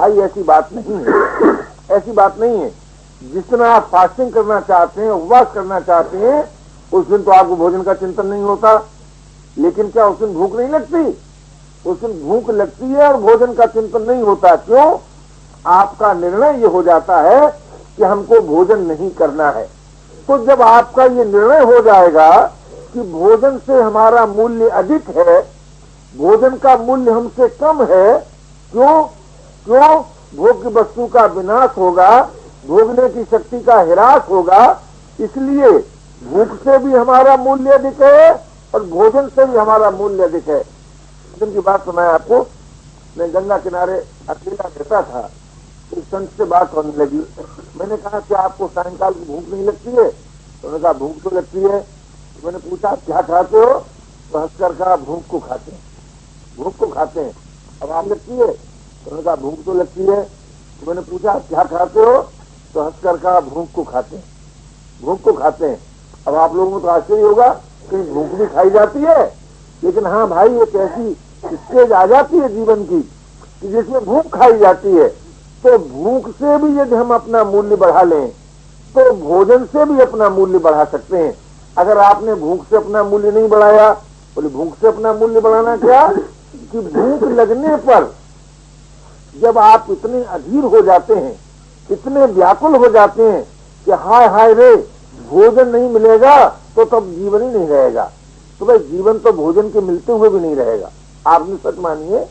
Speaker 1: भाई ऐसी बात नहीं है, ऐसी बात नहीं है। जिस दिन आप फास्टिंग करना चाहते हैं, उपवास करना चाहते हैं, उस दिन तो आपको भोजन का चिंतन नहीं होता। लेकिन क्या उस दिन भूख नहीं लगती? उस दिन भूख लगती है और भोजन का चिंतन नहीं होता। क्यों? आपका निर्णय ये हो जाता है कि हमको भोजन नहीं करना है। तो जब आपका ये निर्णय हो जाएगा कि भोजन से हमारा मूल्य अधिक है, भोजन का मूल्य हमसे कम है, क्यों? भोग्य वस्तु का विनाश होगा, भोगने की शक्ति का ह्रास होगा, इसलिए भूख से भी हमारा मूल्य अधिक है और भोजन से भी हमारा मूल्य अधिक है। दिन की बात सुनाया आपको। मैं गंगा किनारे अकेला रहता था, एक संत से बात होने लगी। मैंने कहा कि आपको सायंकाल की भूख नहीं लगती है? तो उन्होंने कहा भूख तो लगती है। तो मैंने पूछा क्या खाते हो? तो हंसकर कहा भूख को खाते हैं, भूख को खाते हैं। अब आप लगती है? तो उन्होंने कहा भूख तो लगती है। तो मैंने पूछा क्या खाते हो? तो हंसकर कहा भूख को खाते हैं, भूख को खाते हैं। अब आप लोगों को तो आश्चर्य होगा कि भूख भी खाई जाती है, लेकिन हाँ भाई एक ऐसी स्टेज आ जाती है जीवन की कि जिसमें भूख खाई जाती है। तो भूख से भी यदि हम अपना मूल्य बढ़ा लें तो भोजन से भी अपना मूल्य बढ़ा सकते हैं। अगर आपने भूख से अपना मूल्य नहीं बढ़ाया, बोले भूख से अपना मूल्य बढ़ाना क्या कि भूख लगने पर जब आप इतने अधीर हो जाते हैं, इतने व्याकुल हो जाते हैं कि हाय हाय रे भोजन नहीं मिलेगा तो तब जीवन ही नहीं रहेगा। तो भाई जीवन तो भोजन के मिलते हुए भी नहीं रहेगा। आपने सच मानिए,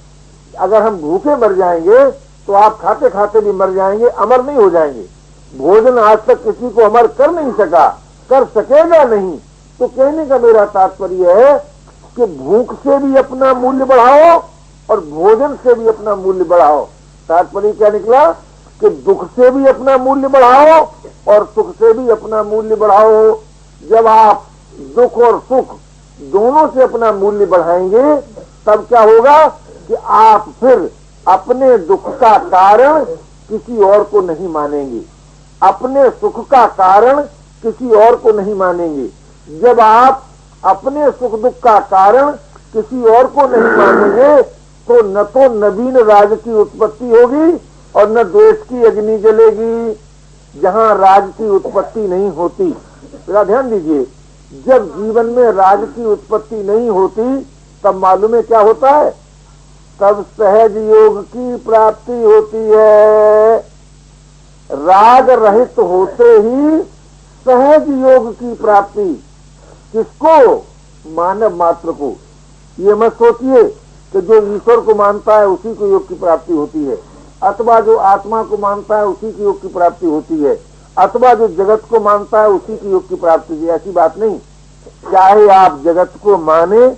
Speaker 1: अगर हम भूखे मर जाएंगे तो आप खाते खाते भी मर जाएंगे, अमर नहीं हो जाएंगे। भोजन आज तक किसी को अमर कर नहीं सका, कर सकेगा नहीं। तो कहने का मेरा तात्पर्य है कि भूख से भी अपना मूल्य बढ़ाओ और भोजन से भी अपना मूल्य बढ़ाओ। तात्पर्य क्या निकला कि दुख से भी अपना मूल्य बढ़ाओ और सुख से भी अपना मूल्य बढ़ाओ। जब आप दुख और सुख दोनों से अपना मूल्य बढ़ाएंगे तब क्या होगा कि आप फिर अपने दुख का कारण किसी और को नहीं मानेंगे, अपने सुख का कारण किसी और को नहीं मानेंगे। जब आप अपने सुख दुख का कारण किसी और को नहीं मानेंगे तो न तो नवीन राज की उत्पत्ति होगी और न द्वेष की अग्नि जलेगी। जहां राज की उत्पत्ति नहीं होती, जरा ध्यान दीजिए, जब जीवन में राज की उत्पत्ति नहीं होती तब मालूम है क्या होता है? तब सहज योग की प्राप्ति होती है। राग रहित होते ही सहज योग की प्राप्ति। किसको? मानव मात्र को। ये मत सोचिए कि जो ईश्वर को मानता है उसी को योग की प्राप्ति होती है, अथवा जो आत्मा को मानता है उसी की योग की प्राप्ति होती है, अथवा जो जगत को मानता है उसी की योग की प्राप्ति होती है। ऐसी बात नहीं। चाहे आप जगत को माने,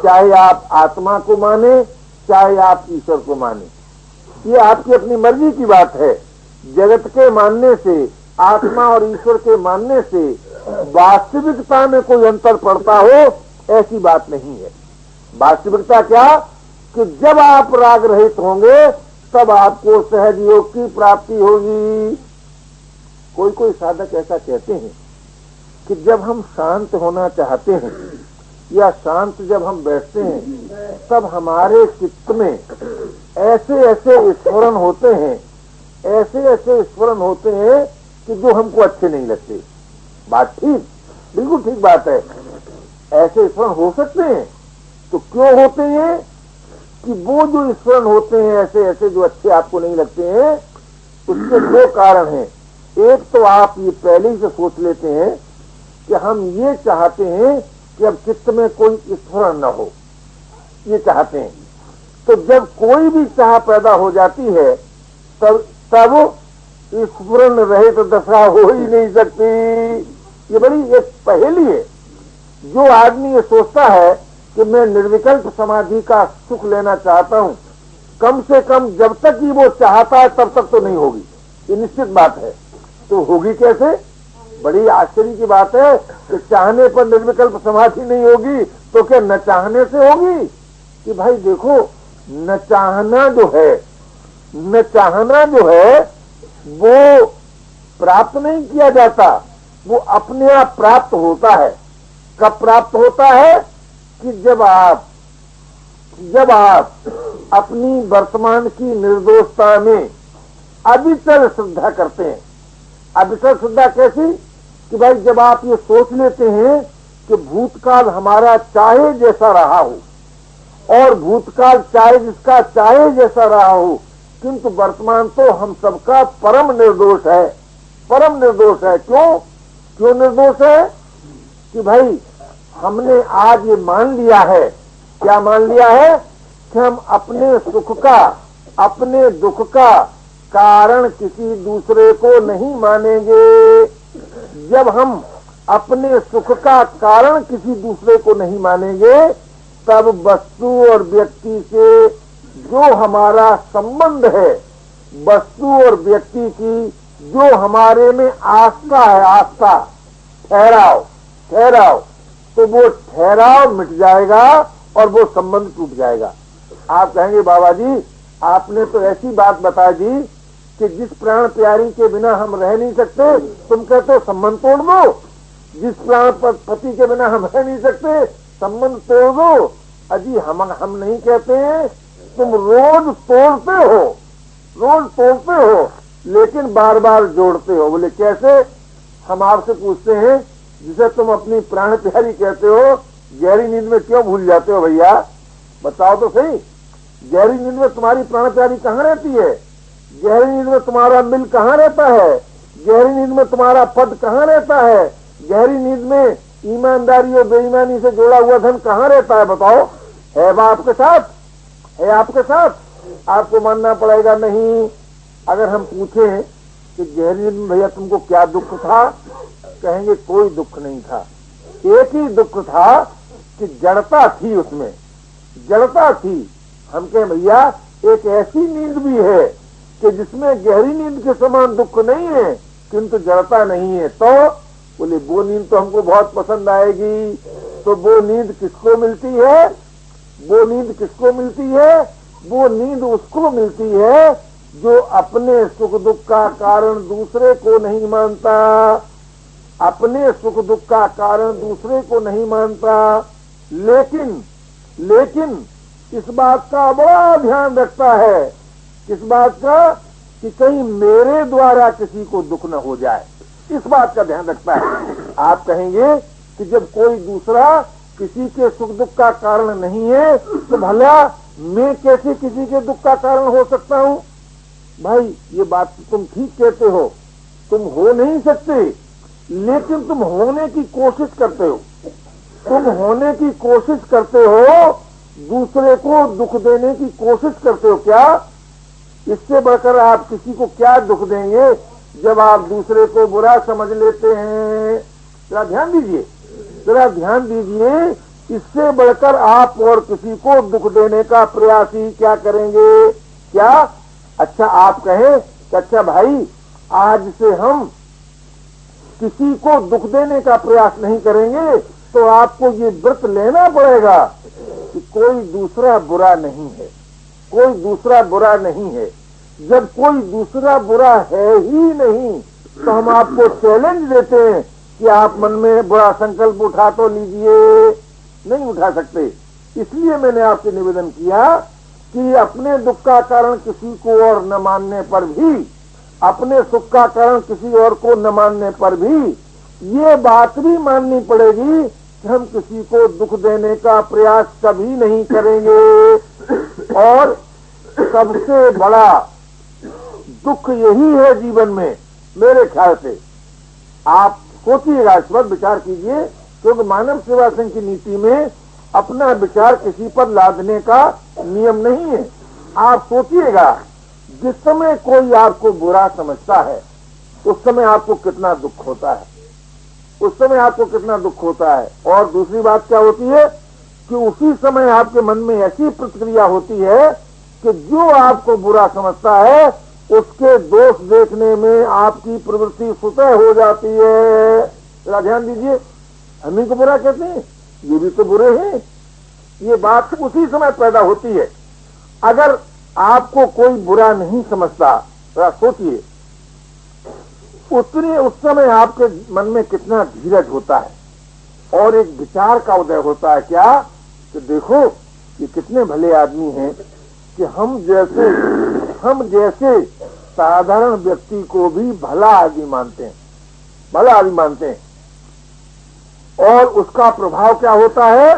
Speaker 1: चाहे आप आत्मा को माने, चाहे आप ईश्वर को माने, ये आपकी अपनी मर्जी की बात है। जगत के मानने से, आत्मा और ईश्वर के मानने से वास्तविकता में कोई अंतर पड़ता हो, ऐसी बात नहीं है। वास्तविकता क्या कि जब आप राग रहित होंगे तब आपको सहज योग की प्राप्ति होगी। कोई साधक ऐसा कहते हैं कि जब हम शांत होना चाहते हैं या शांत जब हम बैठते हैं तब हमारे चित्त में ऐसे ऐसे स्मरण होते हैं, ऐसे ऐसे स्मरण होते हैं कि जो हमको अच्छे नहीं लगते। बात ठीक, बिल्कुल ठीक बात है। ऐसे स्मरण हो सकते हैं। तो क्यों होते हैं कि वो जो स्मरण होते हैं ऐसे ऐसे जो अच्छे आपको नहीं लगते हैं, उसके दो कारण हैं। एक तो आप ये पहले ही से सोच लेते हैं कि हम ये चाहते हैं कि अब चित्त में कोई स्मरण न हो, ये चाहते हैं। तो जब कोई भी चाह पैदा हो जाती है तब स्मरण रहित दशा हो ही नहीं सकती। ये बड़ी एक पहेली है। जो आदमी ये सोचता है कि मैं निर्विकल्प समाधि का सुख लेना चाहता हूं, कम से कम जब तक ही वो चाहता है तब तक तो नहीं होगी, ये निश्चित बात है। तो होगी कैसे? बड़ी आश्चर्य की बात है कि चाहने पर निर्विकल्प समाधि नहीं होगी तो क्या न चाहने से होगी? कि भाई देखो, न चाहना जो है वो प्राप्त नहीं किया जाता, वो अपने आप प्राप्त होता है। कब प्राप्त होता है? कि जब आप अपनी वर्तमान की निर्दोषता में अविचल श्रद्धा करते हैं। अविचल श्रद्धा कैसी कि भाई जब आप ये सोच लेते हैं कि भूतकाल हमारा चाहे जैसा रहा हो और भूतकाल चाहे जिसका चाहे जैसा रहा हो, किंतु वर्तमान तो हम सबका परम निर्दोष है, परम निर्दोष है। क्यों निर्दोष है कि भाई हमने आज ये मान लिया है, क्या मान लिया है कि हम अपने सुख का, अपने दुख का कारण किसी दूसरे को नहीं मानेंगे। जब हम अपने सुख का कारण किसी दूसरे को नहीं मानेंगे, तब वस्तु और व्यक्ति से जो हमारा संबंध है, वस्तु और व्यक्ति की जो हमारे में आस्था है, आस्था, ठहराव, तो वो ठहराव मिट जाएगा और वो संबंध टूट जाएगा। आप कहेंगे बाबा जी आपने तो ऐसी बात बता दी कि जिस प्राण प्यारी के बिना हम रह नहीं सकते, तुम कहते हो संबंध तोड़ दो। जिस प्राण पति के बिना हम रह नहीं सकते, संबंध तोड़ दो। अजी हम नहीं कहते हैं, तुम रोज तोड़ते हो लेकिन बार बार जोड़ते हो। बोले कैसे? हम आपसे पूछते हैं जिसे तुम अपनी प्राण प्यारी कहते हो, गहरी नींद में क्यों भूल जाते हो भैया? बताओ तो सही। गहरी नींद में तुम्हारी प्राण प्यारी कहाँ रहती है? गहरी नींद में तुम्हारा मिल कहाँ रहता है? गहरी नींद में तुम्हारा पद कहाँ रहता है? गहरी नींद में ईमानदारी और बेईमानी से जोड़ा हुआ धन कहाँ रहता है? बताओ। है आपके साथ? है आपके साथ? आपको मानना पड़ेगा नहीं। अगर हम पूछें कि गहरी नींद में भैया तुमको क्या दुख था, कहेंगे कोई दुख नहीं था, एक ही दुख था कि जड़ता थी, उसमें जड़ता थी। हम कहें भैया एक ऐसी नींद भी है कि जिसमें गहरी नींद के समान दुख नहीं है किंतु जड़ता नहीं है। तो बोले वो नींद तो हमको बहुत पसंद आएगी। तो वो नींद किसको मिलती है? वो नींद किसको मिलती है? वो नींद उसको मिलती है जो अपने सुख दुख का कारण दूसरे को नहीं मानता, अपने सुख दुख का कारण दूसरे को नहीं मानता, लेकिन इस बात का बड़ा ध्यान रखता है, इस बात का कि कहीं मेरे द्वारा किसी को दुख न हो जाए, इस बात का ध्यान रखता है। आप कहेंगे कि जब कोई दूसरा किसी के सुख दुख का कारण नहीं है तो भला मैं कैसे किसी के दुख का कारण हो सकता हूँ? भाई ये बात तुम ठीक कहते हो, तुम हो नहीं सकते, लेकिन तुम होने की कोशिश करते हो। तुम होने की कोशिश करते हो, दूसरे को दुख देने की कोशिश करते हो। क्या इससे बढ़कर आप किसी को क्या दुख देंगे जब आप दूसरे को बुरा समझ लेते हैं? जरा ध्यान दीजिए, जरा ध्यान दीजिए। इससे बढ़कर आप और किसी को दुख देने का प्रयास ही क्या करेंगे? क्या? अच्छा आप कहें कि अच्छा भाई आज से हम किसी को दुख देने का प्रयास नहीं करेंगे, तो आपको ये व्रत लेना पड़ेगा कि कोई दूसरा बुरा नहीं है, कोई दूसरा बुरा नहीं है। जब कोई दूसरा बुरा है ही नहीं तो हम आपको चैलेंज देते हैं कि आप मन में बुरा संकल्प उठा तो लीजिए। नहीं उठा सकते। इसलिए मैंने आपसे निवेदन किया कि अपने दुख का कारण किसी को और न मानने पर भी, अपने सुख का कारण किसी और को न मानने पर भी ये बात भी माननी पड़ेगी कि हम किसी को दुख देने का प्रयास कभी नहीं करेंगे। और सबसे बड़ा दुख यही है जीवन में, मेरे ख्याल से। आप सोचिएगा, इस पर विचार कीजिए, क्योंकि मानव सेवा संघ की नीति में अपना विचार किसी पर लादने का नियम नहीं है। आप सोचिएगा, जिस समय कोई आपको बुरा समझता है उस समय आपको कितना दुख होता है, उस समय आपको कितना दुख होता है। और दूसरी बात क्या होती है कि उसी समय आपके मन में ऐसी प्रतिक्रिया होती है कि जो आपको बुरा समझता है उसके दोष देखने में आपकी प्रवृत्ति स्वतः हो जाती है। जरा ध्यान दीजिए, हम ही को बुरा कहते हैं, ये भी तो बुरे हैं। ये बात उसी समय पैदा होती है। अगर आपको कोई बुरा नहीं समझता, जरा सोचिए, उस समय आपके मन में कितना धीरज होता है और एक विचार का उदय होता है। क्या कि देखो ये कितने भले आदमी हैं, कि हम जैसे साधारण व्यक्ति को भी भला आदमी मानते हैं, भला आदमी मानते हैं। और उसका प्रभाव क्या होता है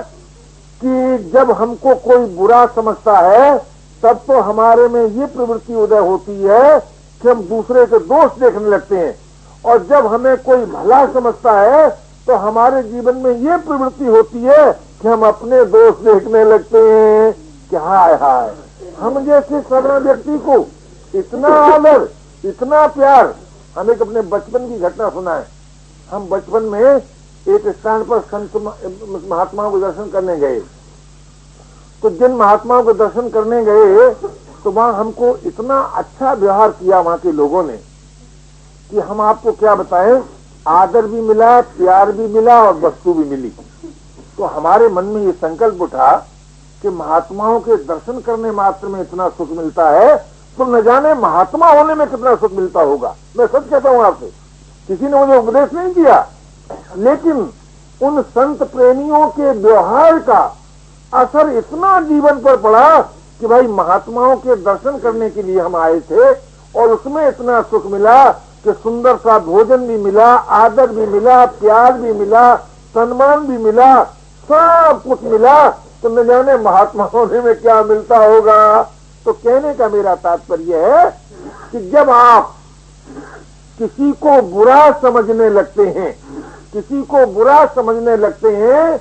Speaker 1: कि जब हमको कोई बुरा समझता है तब तो हमारे में ये प्रवृत्ति उदय होती है कि हम दूसरे के दोष देखने लगते हैं, और जब हमें कोई भला समझता है तो हमारे जीवन में ये प्रवृत्ति होती है कि हम अपने दोष देखने लगते हैं कि हाय हाय, हम जैसे साधारण व्यक्ति को इतना आदर, इतना प्यार। हम एक अपने बचपन की घटना सुना है। हम बचपन में एक स्थान पर संत महात्माओं को दर्शन करने गए, तो जिन महात्माओं को दर्शन करने गए तो वहां हमको इतना अच्छा व्यवहार किया वहां के लोगों ने कि हम आपको क्या बताएं, आदर भी मिला, प्यार भी मिला और वस्तु भी मिली। तो हमारे मन में ये संकल्प उठा कि महात्माओं के दर्शन करने मात्र में इतना सुख मिलता है तो न जाने महात्मा होने में कितना सुख मिलता होगा। मैं सच कहता हूं आपसे, किसी ने मुझे उपदेश नहीं किया, लेकिन उन संत प्रेमियों के व्यवहार का असर इतना जीवन पर पड़ा कि भाई महात्माओं के दर्शन करने के लिए हम आए थे और उसमें इतना सुख मिला कि सुंदर सा भोजन भी मिला, आदर भी मिला, प्यार भी मिला, सम्मान भी मिला, सब कुछ मिला, तो न जाने महात्मा होने में क्या मिलता होगा। तो कहने का मेरा तात्पर्य है कि जब आप किसी को बुरा समझने लगते हैं, किसी को बुरा समझने लगते हैं,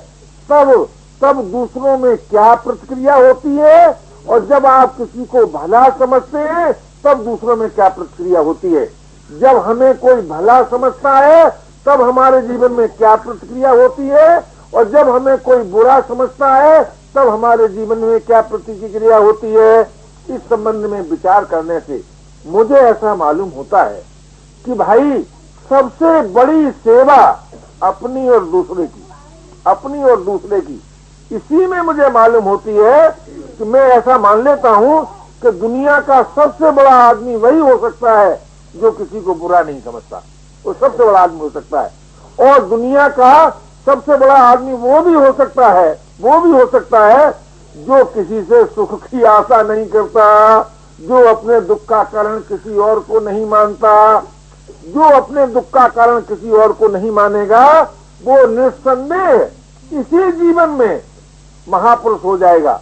Speaker 1: तब दूसरों में क्या प्रतिक्रिया होती है, और जब आप किसी को भला समझते हैं तब दूसरों में क्या प्रतिक्रिया होती है। जब हमें कोई भला समझता है तब हमारे जीवन में क्या प्रतिक्रिया होती है, और जब हमें कोई बुरा समझता है तब हमारे जीवन में क्या प्रतिक्रिया होती है। इस संबंध में विचार करने से मुझे ऐसा मालूम होता है कि भाई सबसे बड़ी सेवा अपनी और दूसरे की, अपनी और दूसरे की, इसी में मुझे मालूम होती है कि मैं ऐसा मान लेता हूं कि दुनिया का सबसे बड़ा आदमी वही हो सकता है जो किसी को बुरा नहीं समझता, वो सबसे बड़ा आदमी हो सकता है। और दुनिया का सबसे बड़ा आदमी वो भी हो सकता है जो किसी से सुख की आशा नहीं करता, जो अपने दुख का कारण किसी और को नहीं मानता। जो अपने दुख का कारण किसी और को नहीं मानेगा वो निस्संदेह इसी जीवन में महापुरुष हो जाएगा।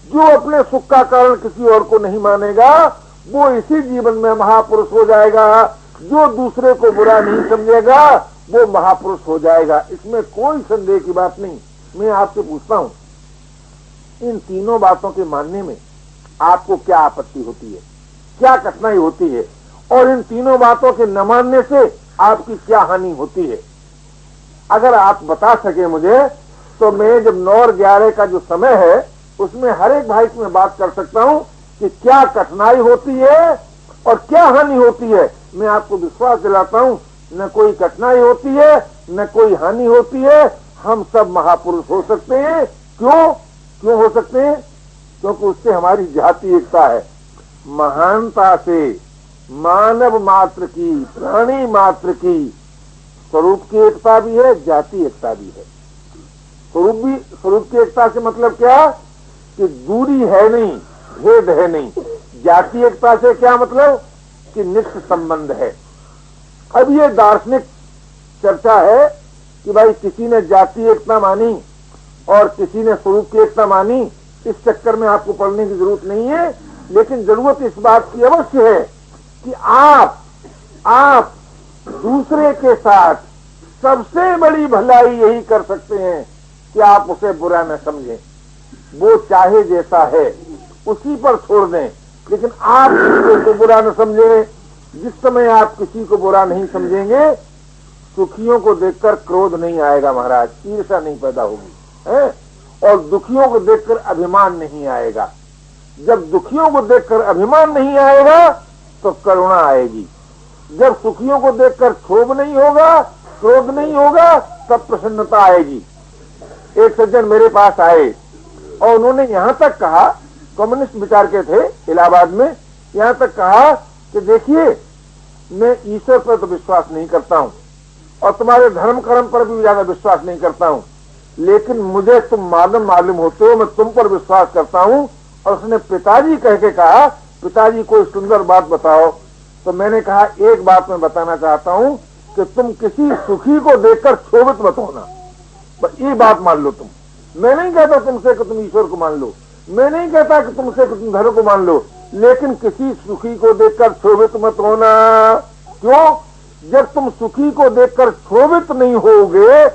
Speaker 1: जो अपने सुख का कारण किसी और को नहीं मानेगा वो इसी जीवन में महापुरुष हो जाएगा। जो दूसरे को बुरा नहीं समझेगा वो महापुरुष हो जाएगा, इसमें कोई संदेह की बात नहीं। मैं आपसे पूछता हूं, इन तीनों बातों के मानने में आपको क्या आपत्ति होती है, क्या कठिनाई होती है, और इन तीनों बातों के न मानने से आपकी क्या हानि होती है? अगर आप बता सके मुझे तो मैं जब 9 और 11 का जो समय है उसमें हर एक भाई से मैं बात कर सकता हूं कि क्या कठिनाई होती है और क्या हानि होती है। मैं आपको विश्वास दिलाता हूं, न कोई कठिनाई होती है न कोई हानि होती है। हम सब महापुरुष हो सकते हैं। क्यों हो सकते हैं? क्योंकि उससे हमारी जाति एकता है। महानता से मानव मात्र की, प्राणी मात्र की स्वरूप की एकता भी है, जाति एकता भी है। स्वरूप की एकता से मतलब क्या कि दूरी है नहीं, भेद है नहीं। जाति एकता से क्या मतलब कि नित्य संबंध है। अब ये दार्शनिक चर्चा है कि भाई किसी ने जाति एकता मानी और किसी ने स्वरूप की एकता मानी, इस चक्कर में आपको पढ़ने की जरूरत नहीं है। लेकिन जरूरत इस बात की अवश्य है कि आप दूसरे के साथ सबसे बड़ी भलाई यही कर सकते हैं कि आप उसे बुरा न समझें। वो चाहे जैसा है उसी पर छोड़ दें, लेकिन आप किसी को बुरा न समझें। जिस समय आप किसी को बुरा नहीं समझेंगे, सुखियों को देखकर क्रोध नहीं आएगा महाराज, ईर्ष्या नहीं पैदा होगी है? और दुखियों को देखकर अभिमान नहीं आएगा। जब दुखियों को देखकर अभिमान नहीं आएगा तो करुणा आएगी। जब सुखियों को देखकर क्षोभ नहीं होगा, क्रोध नहीं होगा, तब प्रसन्नता आएगी। एक सज्जन मेरे पास आए और उन्होंने यहां तक कहा, कम्युनिस्ट विचार के थे इलाहाबाद में, यहां तक कहा कि देखिए मैं ईश्वर पर तो विश्वास नहीं करता हूं और तुम्हारे धर्म कर्म पर भी ज्यादा विश्वास नहीं करता हूं, लेकिन मुझे तुम मालूम होते हो मैं तुम पर विश्वास करता हूं और उसने पिताजी कह के कहा, पिताजी कोई सुंदर बात बताओ। तो मैंने कहा एक बात मैं बताना चाहता हूं कि तुम किसी सुखी को देखकर क्षोभित मत होना, बस ये बात मान लो तुम। मैं नहीं कहता तुमसे कि तुम ईश्वर को मान लो, मैं नहीं कहता कि तुमसे कि तुम धर्म को मान लो, लेकिन किसी सुखी को देखकर क्षोभित मत होना। क्यों? जब तुम सुखी को देखकर क्षोभित नहीं होगे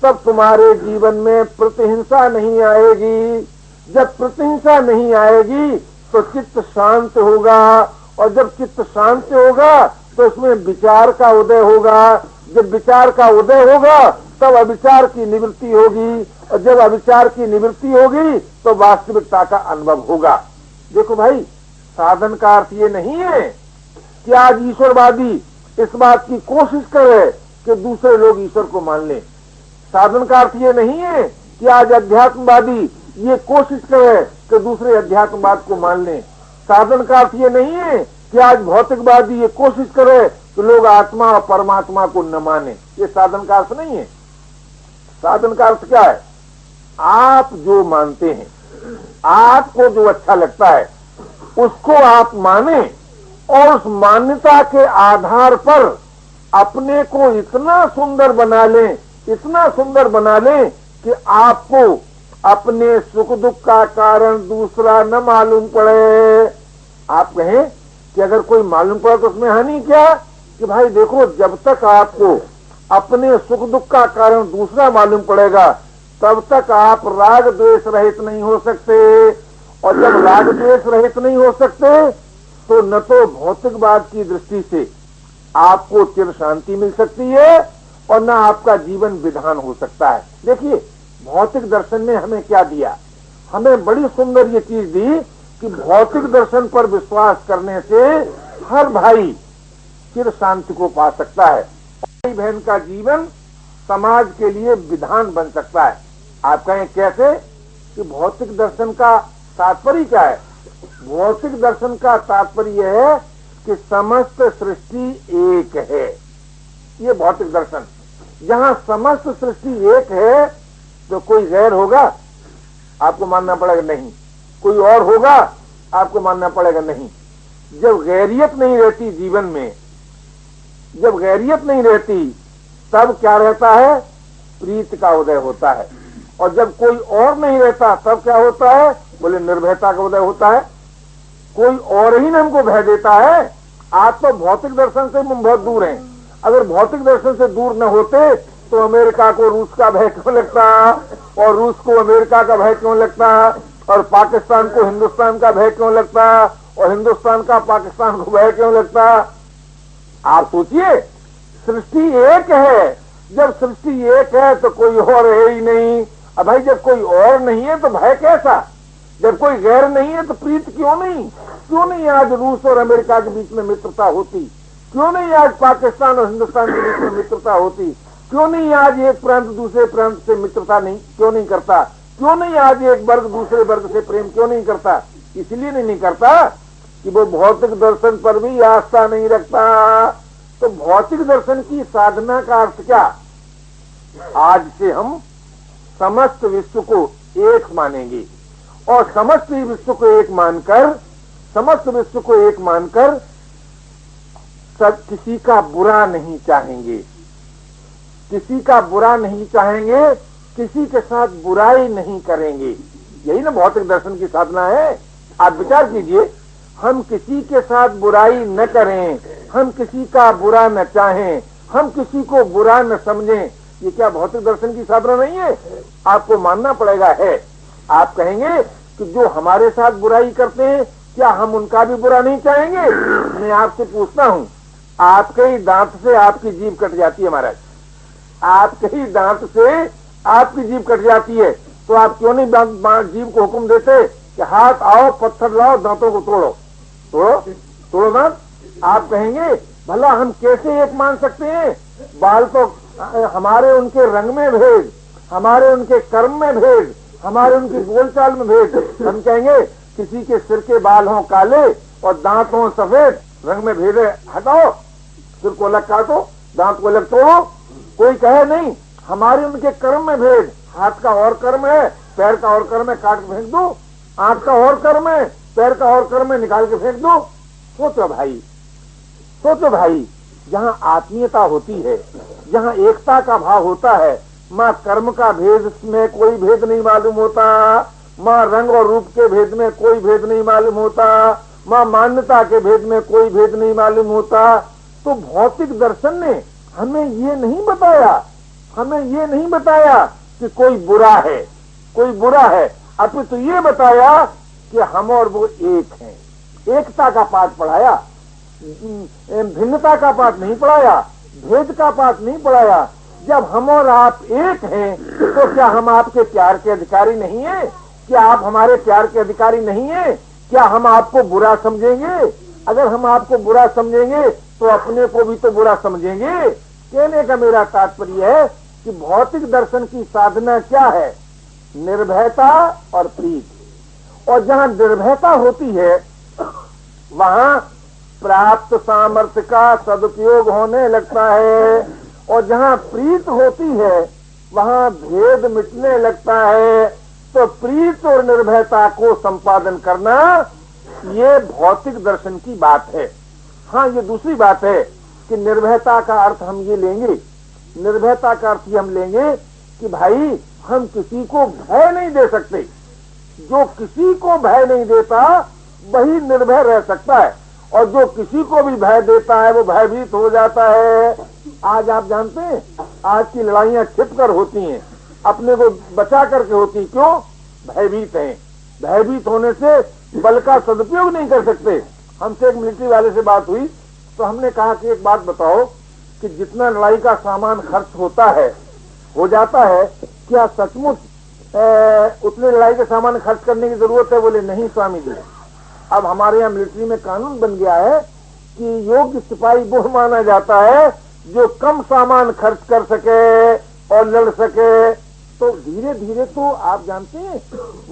Speaker 1: तब तुम्हारे जीवन में प्रतिहिंसा नहीं आएगी। जब प्रतिहिंसा नहीं आएगी तो चित्त शांत होगा, और जब चित्त शांत होगा तो उसमें विचार का उदय होगा। जब विचार का उदय होगा तब अविचार की निवृत्ति होगी, और जब अविचार की निवृत्ति होगी तो वास्तविकता का अनुभव होगा। देखो भाई, साधन का अर्थ ये नहीं है कि आज ईश्वरवादी इस बात की कोशिश करे कि दूसरे लोग ईश्वर को मान लें। साधन का अर्थ ये नहीं है कि आज अध्यात्मवादी ये कोशिश करे कि दूसरे अध्यात्मवाद को मान लें। साधन का अर्थ ये नहीं है कि आज भौतिकवादी ये कोशिश करे कि लोग आत्मा और परमात्मा को न माने। ये साधन का अर्थ नहीं है। साधन का अर्थ क्या है? आप जो मानते हैं, आपको जो अच्छा लगता है उसको आप माने, और उस मान्यता के आधार पर अपने को इतना सुंदर बना लें, इतना सुंदर बना लें कि आपको अपने सुख दुख का कारण दूसरा न मालूम पड़े। आप कहें कि अगर कोई मालूम पड़ा तो उसमें हानि क्या? कि भाई देखो, जब तक आपको अपने सुख दुख का कारण दूसरा मालूम पड़ेगा तब तक आप राग द्वेष रहित नहीं हो सकते, और जब राग द्वेष रहित नहीं हो सकते तो न तो भौतिकवाद की दृष्टि से आपको चिर शांति मिल सकती है और न आपका जीवन विधान हो सकता है। देखिए, भौतिक दर्शन ने हमें क्या दिया? हमें बड़ी सुंदर ये चीज दी कि भौतिक दर्शन पर विश्वास करने से हर भाई चिर शांति को पा सकता है। भाई बहन का जीवन समाज के लिए विधान बन सकता है। आप कहें कैसे? कि भौतिक दर्शन का तात्पर्य क्या है? भौतिक दर्शन का तात्पर्य है कि समस्त सृष्टि एक है। ये भौतिक दर्शन। जहां समस्त सृष्टि एक है तो कोई गैर होगा, आपको मानना पड़ेगा नहीं। कोई और होगा, आपको मानना पड़ेगा नहीं। जब गैरियत नहीं रहती जीवन में, जब गैरियत नहीं रहती तब क्या रहता है? प्रीत का उदय होता है। और जब कोई और नहीं रहता तब क्या होता है? बोले निर्भयता का उदय होता है। कोई और ही हमको भय देता है। आज तो भौतिक दर्शन से हम बहुत दूर हैं। अगर भौतिक दर्शन से दूर न होते तो अमेरिका को रूस का भय क्यों लगता, और रूस को अमेरिका का भय क्यों लगता, और पाकिस्तान को हिंदुस्तान का भय क्यों लगता, और हिंदुस्तान का पाकिस्तान को भय क्यों लगता? आप सोचिए, सृष्टि एक है। जब सृष्टि एक है तो कोई और है ही नहीं। अब भाई, जब कोई और नहीं है तो भय कैसा? जब कोई गैर नहीं है तो प्रीत क्यों नहीं? क्यों नहीं आज रूस और अमेरिका के बीच में मित्रता होती? क्यों नहीं आज पाकिस्तान और हिंदुस्तान के बीच में मित्रता होती? क्यों नहीं आज एक प्रांत दूसरे प्रांत से मित्रता नहीं क्यों नहीं करता? क्यों नहीं आज एक वर्ग दूसरे वर्ग से प्रेम क्यों नहीं करता? इसलिए नहीं करता कि वो भौतिक दर्शन पर भी आस्था नहीं रखता। तो भौतिक दर्शन की साधना का अर्थ क्या? आज से हम समस्त विश्व को एक मानेंगे, और समस्त विश्व को एक मानकर, समस्त विश्व को एक मानकर सब किसी का बुरा नहीं चाहेंगे, किसी का बुरा नहीं चाहेंगे, किसी के साथ बुराई नहीं करेंगे। यही ना भौतिक दर्शन की साधना है। आप विचार कीजिए, हम किसी के साथ बुराई न करें, हम किसी का बुरा न चाहें, हम किसी को बुरा न समझें, ये क्या भौतिक दर्शन की साधना नहीं है? आपको मानना पड़ेगा है। आप कहेंगे कि जो हमारे साथ बुराई करते हैं क्या हम उनका भी बुरा नहीं चाहेंगे? मैं आपसे पूछता हूँ, आपके ही दांत से आपकी जीभ कट जाती है महाराज, आपके ही दांत से आपकी जीभ कट जाती है, तो आप क्यों नहीं जीभ को हुक्म देते कि हाथ आओ, पत्थर लाओ, दांतों को तोड़ो, तोड़ो तोड़ो दांत? आप कहेंगे भला हम कैसे एक मान सकते हैं? बाल तो हमारे उनके रंग में भेद, हमारे उनके कर्म में भेद, हमारे उनकी बोलचाल में भेद। हम कहेंगे किसी के सिर के बाल हों काले और दांत हों सफेद, रंग में भेद है, हटाओ, सिर को अलग काटो, दांत को अलग तोड़ो। कोई कहे नहीं, हमारे उनके कर्म में भेद, हाथ का और कर्म है, पैर का और कर्म है, काट फेंक दो। आंख का और कर्म है, पैर का और कर्म है, निकाल के फेंक दो। सोचो भाई, सोचो भाई, जहाँ आत्मीयता होती है, जहाँ एकता का भाव होता है, माँ कर्म का भेद में कोई भेद नहीं मालूम होता, माँ रंग और रूप के भेद में कोई भेद नहीं मालूम होता, माँ मान्यता के भेद में कोई भेद नहीं मालूम होता। तो भौतिक दर्शन ने हमें ये नहीं बताया, हमें ये नहीं बताया कि कोई बुरा है, कोई बुरा है, अपितु तो ये बताया कि हम और वो एक हैं। एकता का पाठ पढ़ाया, भिन्नता का पाठ नहीं पढ़ाया, भेद का पाठ नहीं पढ़ाया। जब हम और आप एक हैं तो क्या हम आपके प्यार के अधिकारी नहीं हैं? क्या आप हमारे प्यार के अधिकारी नहीं हैं? क्या हम आपको बुरा समझेंगे? अगर हम आपको बुरा समझेंगे तो अपने को भी तो बुरा समझेंगे। कहने का मेरा तात्पर्य है कि भौतिक दर्शन की साधना क्या है? निर्भयता और प्रीति। और जहाँ निर्भयता होती है वहाँ प्राप्त सामर्थ्य का सदुपयोग होने लगता है, और जहाँ प्रीत होती है वहाँ भेद मिटने लगता है। तो प्रीत और निर्भयता को संपादन करना ये भौतिक दर्शन की बात है। हाँ, ये दूसरी बात है कि निर्भयता का अर्थ हम ये लेंगे, निर्भयता का अर्थ ये हम लेंगे कि भाई हम किसी को भय नहीं दे सकते। जो किसी को भय नहीं देता वही निर्भय रह सकता है, और जो किसी को भी भय देता है वो भयभीत हो जाता है। आज आप जानते हैं आज की लड़ाइयां छिपकर होती हैं, अपने को बचा करके होती। क्यों? भयभीत हैं। भयभीत होने से बल का सदुपयोग नहीं कर सकते। हमसे एक मिलिट्री वाले से बात हुई तो हमने कहा कि एक बात बताओ कि जितना लड़ाई का सामान खर्च होता है, हो जाता है, क्या सचमुच उतने लड़ाई के सामान खर्च करने की जरूरत है? बोले नहीं स्वामी जी। अब हमारे यहाँ मिलिट्री में कानून बन गया है कि योग्य सिपाही वो माना जाता है जो कम सामान खर्च कर सके और लड़ सके। तो धीरे धीरे तो आप जानते हैं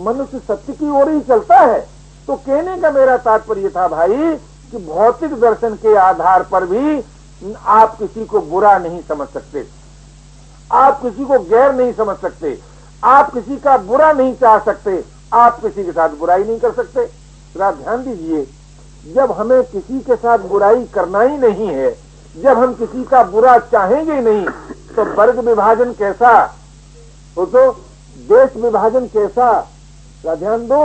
Speaker 1: मनुष्य सत्य की ओर ही चलता है। तो कहने का मेरा तात्पर्य था भाई कि भौतिक दर्शन के आधार पर भी आप किसी को बुरा नहीं समझ सकते, आप किसी को गैर नहीं समझ सकते, आप किसी का बुरा नहीं चाह सकते, आप किसी के साथ बुराई नहीं कर सकते। जरा ध्यान दीजिए, जब हमें किसी के साथ बुराई करना ही नहीं है, जब हम किसी का बुरा चाहेंगे नहीं, तो वर्ग विभाजन कैसा हो, तो देश विभाजन कैसा? ध्यान दो,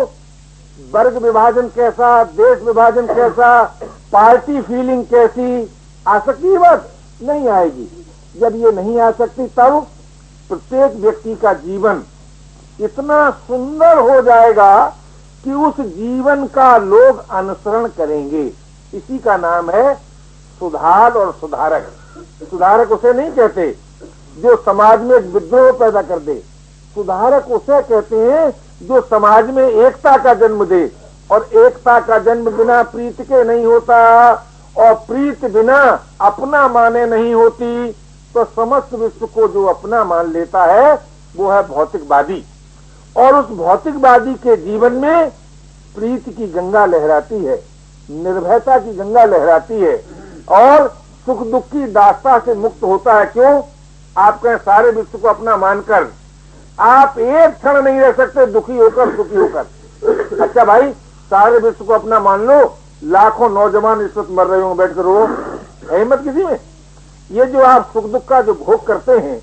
Speaker 1: वर्ग विभाजन कैसा, देश विभाजन कैसा, पार्टी फीलिंग कैसी आ सकती? बात नहीं आएगी। जब ये नहीं आ सकती तब प्रत्येक व्यक्ति का जीवन इतना सुंदर हो जाएगा कि उस जीवन का लोग अनुसरण करेंगे। इसी का नाम है सुधार और सुधारक। सुधारक उसे नहीं कहते जो समाज में एक विद्रोह पैदा कर दे, सुधारक उसे कहते हैं जो समाज में एकता का जन्म दे। और एकता का जन्म बिना प्रीति के नहीं होता, और प्रीति बिना अपना माने नहीं होती। तो समस्त विश्व को जो अपना मान लेता है वो है भौतिकवादी, और उस भौतिकवादी के जीवन में प्रीति की गंगा लहराती है, निर्भयता की गंगा लहराती है, और सुख दुख की दास्ता से मुक्त होता है। क्यों? आप कहें सारे विश्व को अपना मानकर आप एक क्षण नहीं रह सकते दुखी होकर सुखी होकर। अच्छा भाई, सारे विश्व को अपना मान लो, लाखों नौजवान इस वक्त मर रहे होंगे बैठकर, रो हिम्मत किसी में? ये जो आप सुख दुख का जो भोग करते हैं,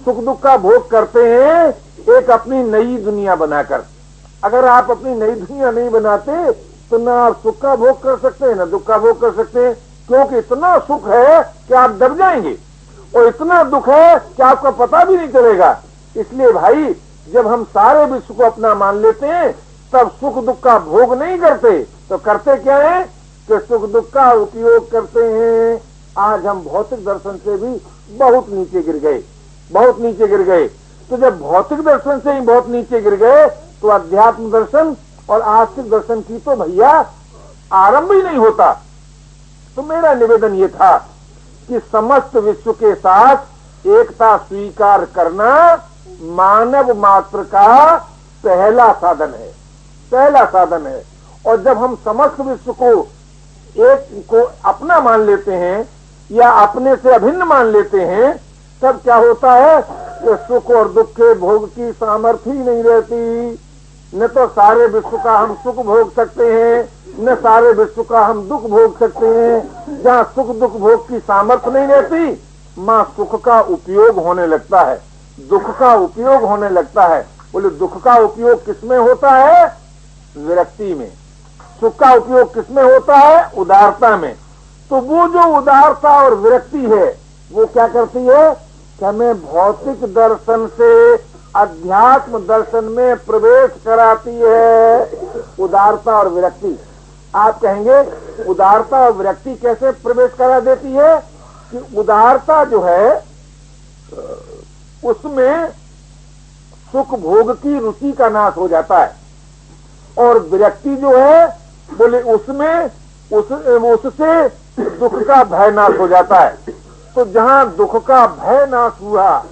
Speaker 1: सुख दुख का भोग करते हैं एक अपनी नई दुनिया बनाकर। अगर आप अपनी नई दुनिया नहीं बनाते तो ना आप सुख का भोग कर सकते हैं ना दुख का भोग कर सकते हैं, क्योंकि इतना सुख है कि आप दब जाएंगे, और इतना दुख है कि आपका पता भी नहीं चलेगा। इसलिए भाई, जब हम सारे विश्व को अपना मान लेते हैं तब सुख दुख का भोग नहीं करते, तो करते क्या है कि सुख दुख का उपयोग करते हैं। आज हम भौतिक दर्शन से भी बहुत नीचे गिर गए, बहुत नीचे गिर गए। तो जब भौतिक दर्शन से ही बहुत नीचे गिर गए तो अध्यात्म दर्शन और आस्तिक दर्शन की तो भैया आरंभ ही नहीं होता। तो मेरा निवेदन ये था कि समस्त विश्व के साथ एकता स्वीकार करना मानव मात्र का पहला साधन है, पहला साधन है। और जब हम समस्त विश्व को एक को अपना मान लेते हैं या अपने से अभिन्न मान लेते हैं, तब क्या होता है कि सुख और दुख के भोग की सामर्थ्य ही नहीं रहती। न तो सारे विश्व का हम सुख भोग सकते हैं, न सारे विश्व का हम दुख भोग सकते हैं। जहाँ सुख दुख भोग की सामर्थ्य नहीं रहती, माँ सुख का उपयोग होने लगता है, दुख का उपयोग होने लगता है। बोले दुख का उपयोग किसमें होता है? विरक्ति में। सुख का उपयोग किसमें होता है? उदारता में। तो वो जो उदारता और विरक्ति है वो क्या करती है कि हमें भौतिक दर्शन से अध्यात्म दर्शन में प्रवेश कराती है। उदारता और विरक्ति। आप कहेंगे उदारता और विरक्ति कैसे प्रवेश करा देती है? कि उदारता जो है उसमें सुख भोग की रुचि का नाश हो जाता है, और विरक्ति जो है बोले उसमें उससे दुख का भय नाश हो जाता है। तो जहाँ दुख का भय नाश हुआ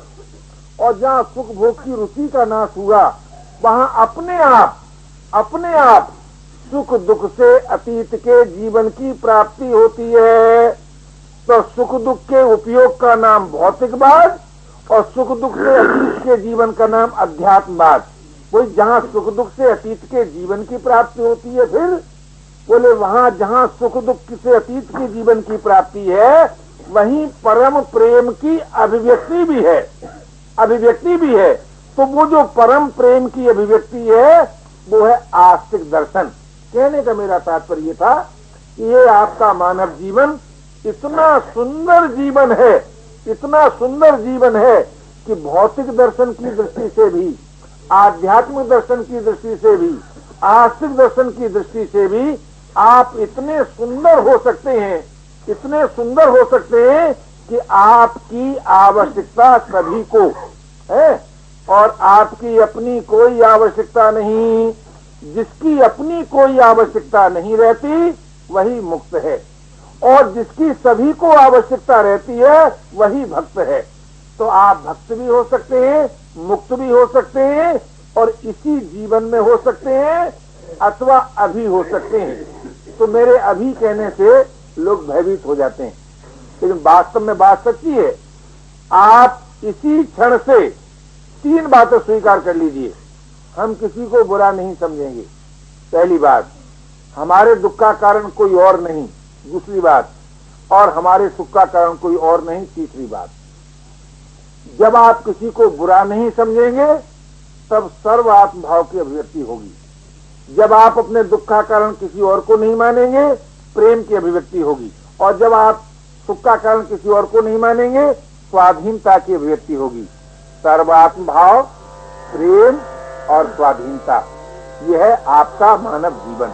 Speaker 1: और जहाँ सुख भोग की रुचि का नाश हुआ, वहाँ अपने आप सुख दुख से अतीत के जीवन की प्राप्ति होती है। तो सुख दुख के उपयोग का नाम भौतिकवाद और सुख दुख से अतीत के जीवन का नाम अध्यात्मवाद। वही जहाँ सुख दुख से अतीत के जीवन की प्राप्ति होती है, फिर बोले वहाँ जहाँ सुख दुख से अतीत के जीवन की प्राप्ति है, वहीं परम प्रेम की अभिव्यक्ति भी है। तो वो जो परम प्रेम की अभिव्यक्ति है वो है आस्तिक दर्शन। कहने का मेरा तात्पर्य था कि ये आपका मानव जीवन इतना सुंदर जीवन है, इतना सुंदर जीवन है कि भौतिक दर्शन की दृष्टि से भी, आध्यात्मिक दर्शन की दृष्टि से भी, आस्तिक दर्शन की दृष्टि से भी आप इतने सुंदर हो सकते हैं, इतने सुंदर हो सकते हैं कि आपकी आवश्यकता सभी को है और आपकी अपनी कोई आवश्यकता नहीं। जिसकी अपनी कोई आवश्यकता नहीं रहती वही मुक्त है, और जिसकी सभी को आवश्यकता रहती है वही भक्त है। तो आप भक्त भी हो सकते हैं, मुक्त भी हो सकते हैं, और इसी जीवन में हो सकते हैं अथवा अभी हो सकते हैं। तो मेरे अभी कहने से लोग भयभीत हो जाते हैं, लेकिन वास्तव में बात सच्ची है। आप इसी क्षण से 3 बातें स्वीकार कर लीजिए। हम किसी को बुरा नहीं समझेंगे, पहली बात। हमारे दुख का कारण कोई और नहीं, दूसरी बात। और हमारे सुख का कारण कोई और नहीं, तीसरी बात। जब आप किसी को बुरा नहीं समझेंगे तब सर्व आत्म भाव की अभिव्यक्ति होगी। जब आप अपने दुख का कारण किसी और को नहीं मानेंगे, प्रेम की अभिव्यक्ति होगी। और जब आप सुख का कारण किसी और को नहीं मानेंगे, स्वाधीनता की अभिव्यक्ति होगी। सर्वात्म भाव, प्रेम और स्वाधीनता, यह है आपका मानव जीवन।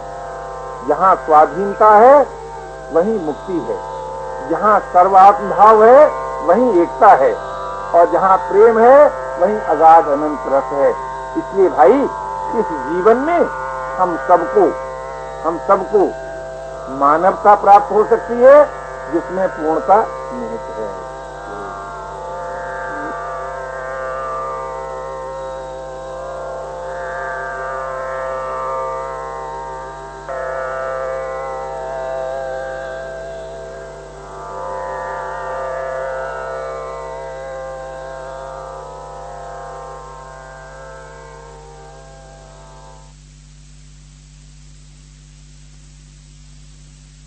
Speaker 1: जहाँ स्वाधीनता है वहीं मुक्ति है, जहाँ सर्वात्म भाव है वहीं एकता है, और जहाँ प्रेम है वहीं अगाध अनंत रस है। इसलिए भाई इस जीवन में हम सबको मानवता प्राप्त हो सकती है, जिसमें पूर्णता